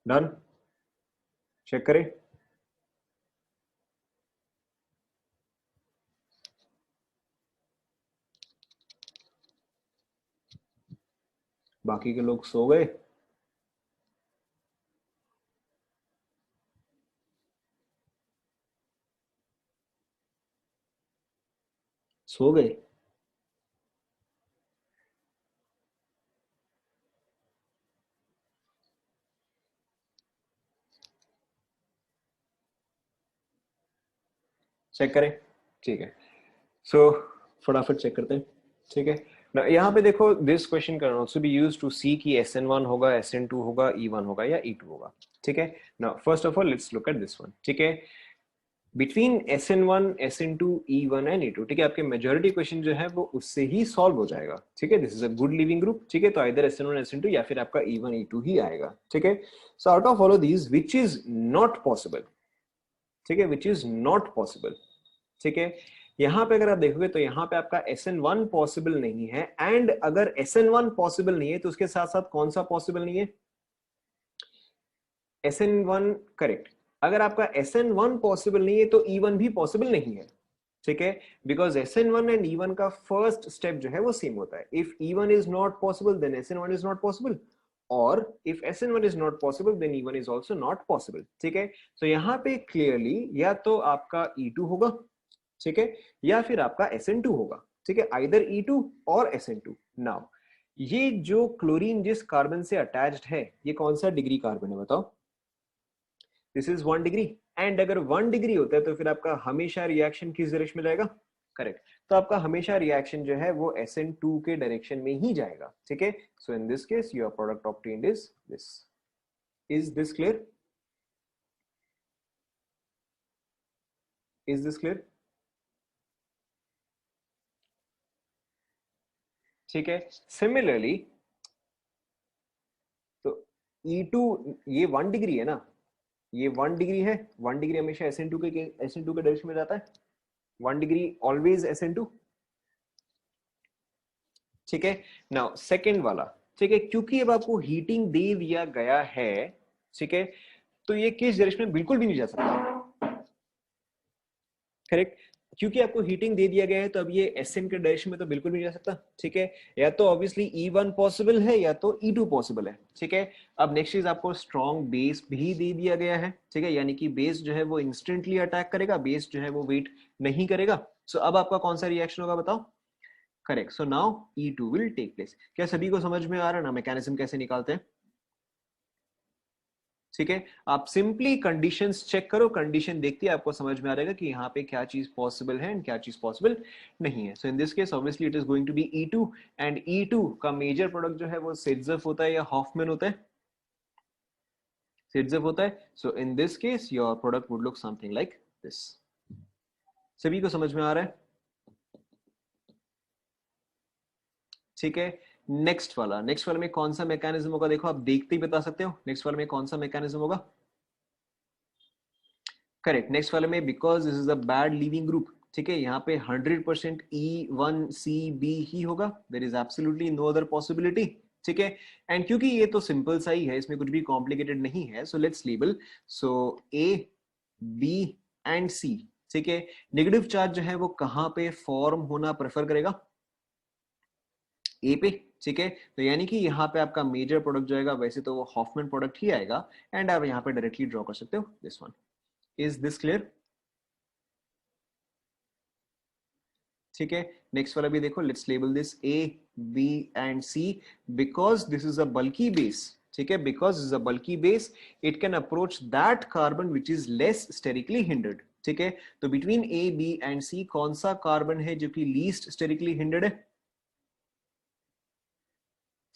डन? चेक करें। बाकी के लोग सो गए? सो गए? चेक करें। ठीक है, सो फटाफट चेक करते हैं। ठीक है ना, यहाँ पे देखो, this question can also be used to see कि SN1 होगा, SN2 होगा, E1 होगा या E2 होगा। ठीक है ना, first of all let's look at this one. ठीक है, between SN1, SN2, E1 and E2, ठीक है, आपके मेजोरिटी क्वेश्चन जो है वो उससे ही सॉल्व हो जाएगा। ठीक है, this is a good leaving group. ठीक है, तो आइदर SN1, SN2 या फिर आपका E1, E2 ही आएगा। ठीक है, so out of all of these which is not possible, ठीक है, विच इज नॉट पॉसिबल। ठीक है, यहां पे अगर आप देखोगे तो यहां पे आपका SN1 पॉसिबल नहीं है, एंड अगर SN1 पॉसिबल नहीं है तो उसके साथ साथ कौन सा पॉसिबल नहीं है? SN1, correct. अगर आपका SN1 पॉसिबल नहीं है तो E1 भी पॉसिबल नहीं है। ठीक है, बिकॉज SN1 एंड E1 का फर्स्ट स्टेप जो है वो सेम होता है। If E1 is not possible then SN1 is not possible, और if SN1 is not possible then E1 is also not possible. ठीक है, तो यहाँ पे क्लियरली या तो आपका E2 होगा, ठीक है, या फिर आपका SN2 होगा। ठीक है, आइदर E2 और SN2। नाउ ये जो क्लोरीन जिस कार्बन से अटैच्ड है, ये कौन सा डिग्री कार्बन है बताओ? This is 1 degree. एंड अगर 1 डिग्री होता है तो फिर आपका हमेशा रिएक्शन किस डायरेक्शन में जाएगा? करेक्ट, तो आपका हमेशा रिएक्शन जो है वो SN2 के डायरेक्शन में ही जाएगा। ठीक है, so in this case your product obtained is this. Is this clear? Is this clear? ठीक है, सिमिलरली तो E2, ये 1 डिग्री है ना, ये 1 डिग्री है। 1 डिग्री हमेशा SN2 के डायरेक्शन में जाता है। 1 डिग्री ऑलवेज SN2। ठीक है, नाउ सेकेंड वाला। ठीक है, क्योंकि अब आपको हीटिंग दे दिया गया है, ठीक है, तो ये किस डायरेक्शन में बिल्कुल भी नहीं जा सकता। करेक्ट, क्योंकि आपको हीटिंग दे दिया गया है तो अब ये SN के डायरेक्शन में तो बिल्कुल भी नहीं जा सकता। ठीक है, या तो ऑब्वियसली E1 पॉसिबल है या तो E2 पॉसिबल है। ठीक है, अब नेक्स्ट चीज, आपको स्ट्रॉन्ग बेस भी दे दिया गया है। ठीक है, यानी कि बेस जो है वो इंस्टेंटली अटैक करेगा, बेस जो है वो वेट नहीं करेगा। सो अब आपका कौन सा रिएक्शन होगा बताओ? Correct, so now E2 will take place. क्या सभी को समझ में आ रहा है ना मैकेनिज्म कैसे निकालते हैं? ठीक है, आप सिंपली कंडीशंस चेक करो, कंडीशन देखती है आपको समझ में आ जाएगा कि यहाँ पे क्या चीज पॉसिबल है एंड क्या चीज पॉसिबल नहीं है। So in this case obviously it is going to be E2 and E2 का मेजर प्रोडक्ट जो है वो सिट्जेफ होता है या हॉफमैन होता है? सिट्जेफ होता है। So in this case your product would look something like this. सभी को समझ में आ रहा है? ठीक है, नेक्स्ट वाला में कौन सा मैकेनिज्म होगा? देखो आप देखते ही बता सकते हो नेक्स्ट वाले में कौन सा मैकेनिज्म होगा। करेक्ट, नेक्स्ट वाले में because this is a bad leaving group, ठीक है, यहाँ पे 100% E1CB ही होगा, there is absolutely no other possibility. ठीक है, एंड क्योंकि ये तो सिंपल सा ही है, इसमें कुछ भी कॉम्प्लिकेटेड नहीं है, so let's label, so A, B and C। ठीक है, नेगेटिव चार्ज जो है वो कहाँ पे फॉर्म होना प्रेफर करेगा? ए पे। ठीक है, तो यानी कि यहाँ पे आपका मेजर प्रोडक्ट जो आएगा वैसे तो वो हॉफमैन प्रोडक्ट ही आएगा, एंड आप यहाँ पे डायरेक्टली ड्रॉ कर सकते हो this one. Is this clear? ठीक है, नेक्स्ट वाला भी देखो, let's label this A, B and C because this is a bulky base. ठीक है, because is a bulky base it can approach that carbon which is less sterically hindered. ठीक है, तो between A, B and C कौन सा कार्बन है जो कि लीस्ट स्टेरिकली हिंडर्ड है?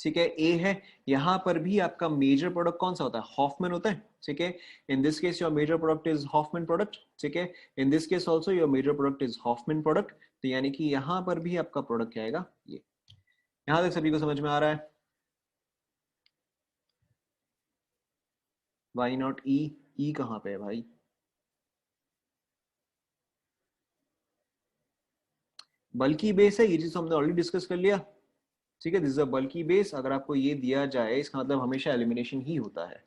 ठीक है, ए है। यहां पर भी आपका मेजर प्रोडक्ट कौन सा होता है? हॉफमैन होता है। ठीक है, in this case your major product is Hofmann product. ठीक है, in this case also your major product is Hofmann product. तो यानी कि यहां पर भी आपका प्रोडक्ट क्या आएगा? ये। यहां तक सभी को समझ में आ रहा है? वाई नॉट ई? ई कहां पे है भाई? बल्कि बेस है, ये चीज हमने ऑलरेडी डिस्कस कर लिया। ठीक है, this is a bulky base. अगर आपको ये दिया जाए इसका मतलब हमेशा एलिमिनेशन ही होता है।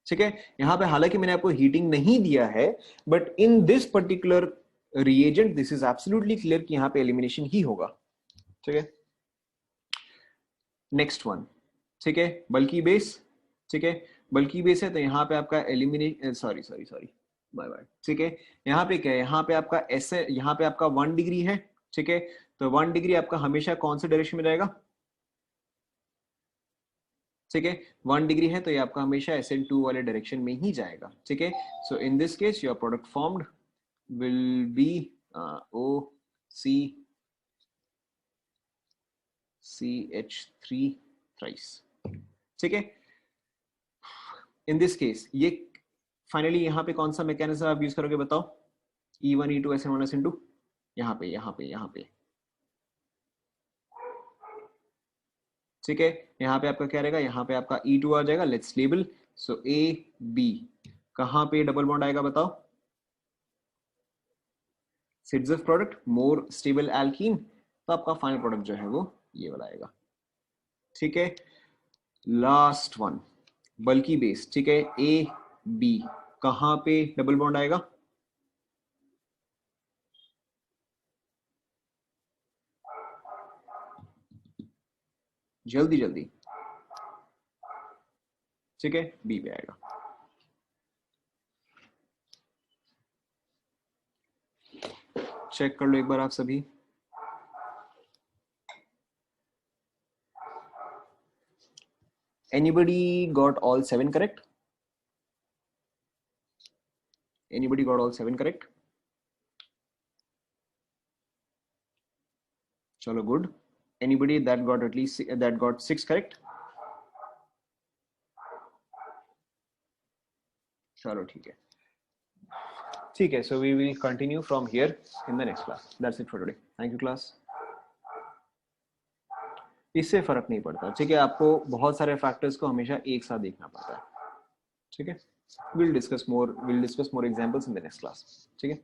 ठीक है, यहां पे हालांकि मैंने आपको हीटिंग नहीं दिया है, but in this particular reagent this is absolutely clear कि यहां पे एलिमिनेशन ही होगा। ठीक है, नेक्स्ट वन। ठीक है, बल्कि बेस। ठीक है, बल्कि बेस है तो यहाँ पे आपका eliminate, sorry sorry sorry, by by. ठीक है, यहाँ पे क्या है? यहाँ पे आपका एस है, यहाँ पे आपका 1 डिग्री है। ठीक है, तो 1 डिग्री आपका हमेशा कौन से डायरेक्शन में रहेगा? ठीक है, 1 डिग्री है तो ये आपका हमेशा SN2 वाले डायरेक्शन में ही जाएगा। ठीक है, so in this case your product formed will be OCCH3 thrice. ठीक है, इन दिस केस ये फाइनली यहाँ पे कौन सा मैकेनिज्म आप यूज करोगे बताओ? E1 E2 SN1 SN2, यहाँ पे। ठीक है, यहाँ पे आपका क्या रहेगा? यहाँ पे आपका E2 आ जाएगा। Let's label, so A B कहाँ पे डबल बॉन्ड आएगा बताओ? सिट्जेफ प्रोडक्ट मोर स्टेबल एल्कीन, तो आपका फाइनल प्रोडक्ट जो है वो ये वाला आएगा। ठीक है, लास्ट वन, बल्कि बेस। ठीक है, A B कहाँ पे डबल बॉन्ड आएगा? जल्दी जल्दी। ठीक है, B पे आएगा। चेक कर लो एक बार आप सभी। Anybody got all 7 correct? Anybody got all 7 correct? Chalo, good. Anybody that got at least that got 6 correct? Chalo, ठीक है। ठीक है, so we will continue from here in the next class. That's it for today. Thank you class. इससे फर्क नहीं पड़ता। ठीक है, आपको बहुत सारे फैक्टर्स को हमेशा एक साथ देखना पड़ता है। ठीक है, we'll discuss more examples in the next class. ठीक है,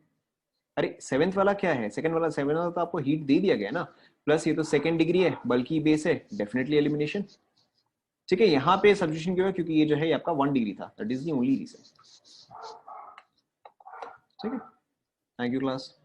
अरे सेवेंथ वाला क्या है? सेवेंथ वाला तो आपको हीट दे दिया गया ना, प्लस ये तो 2nd डिग्री है, बल्कि बेस है, डेफिनेटली एलिमिनेशन। ठीक है, यहाँ पे सब्स्टिट्यूशन क्यों है? क्योंकि ये जो है आपका 1 डिग्री था, that is the only reason. ठीक है, थैंक यू क्लास।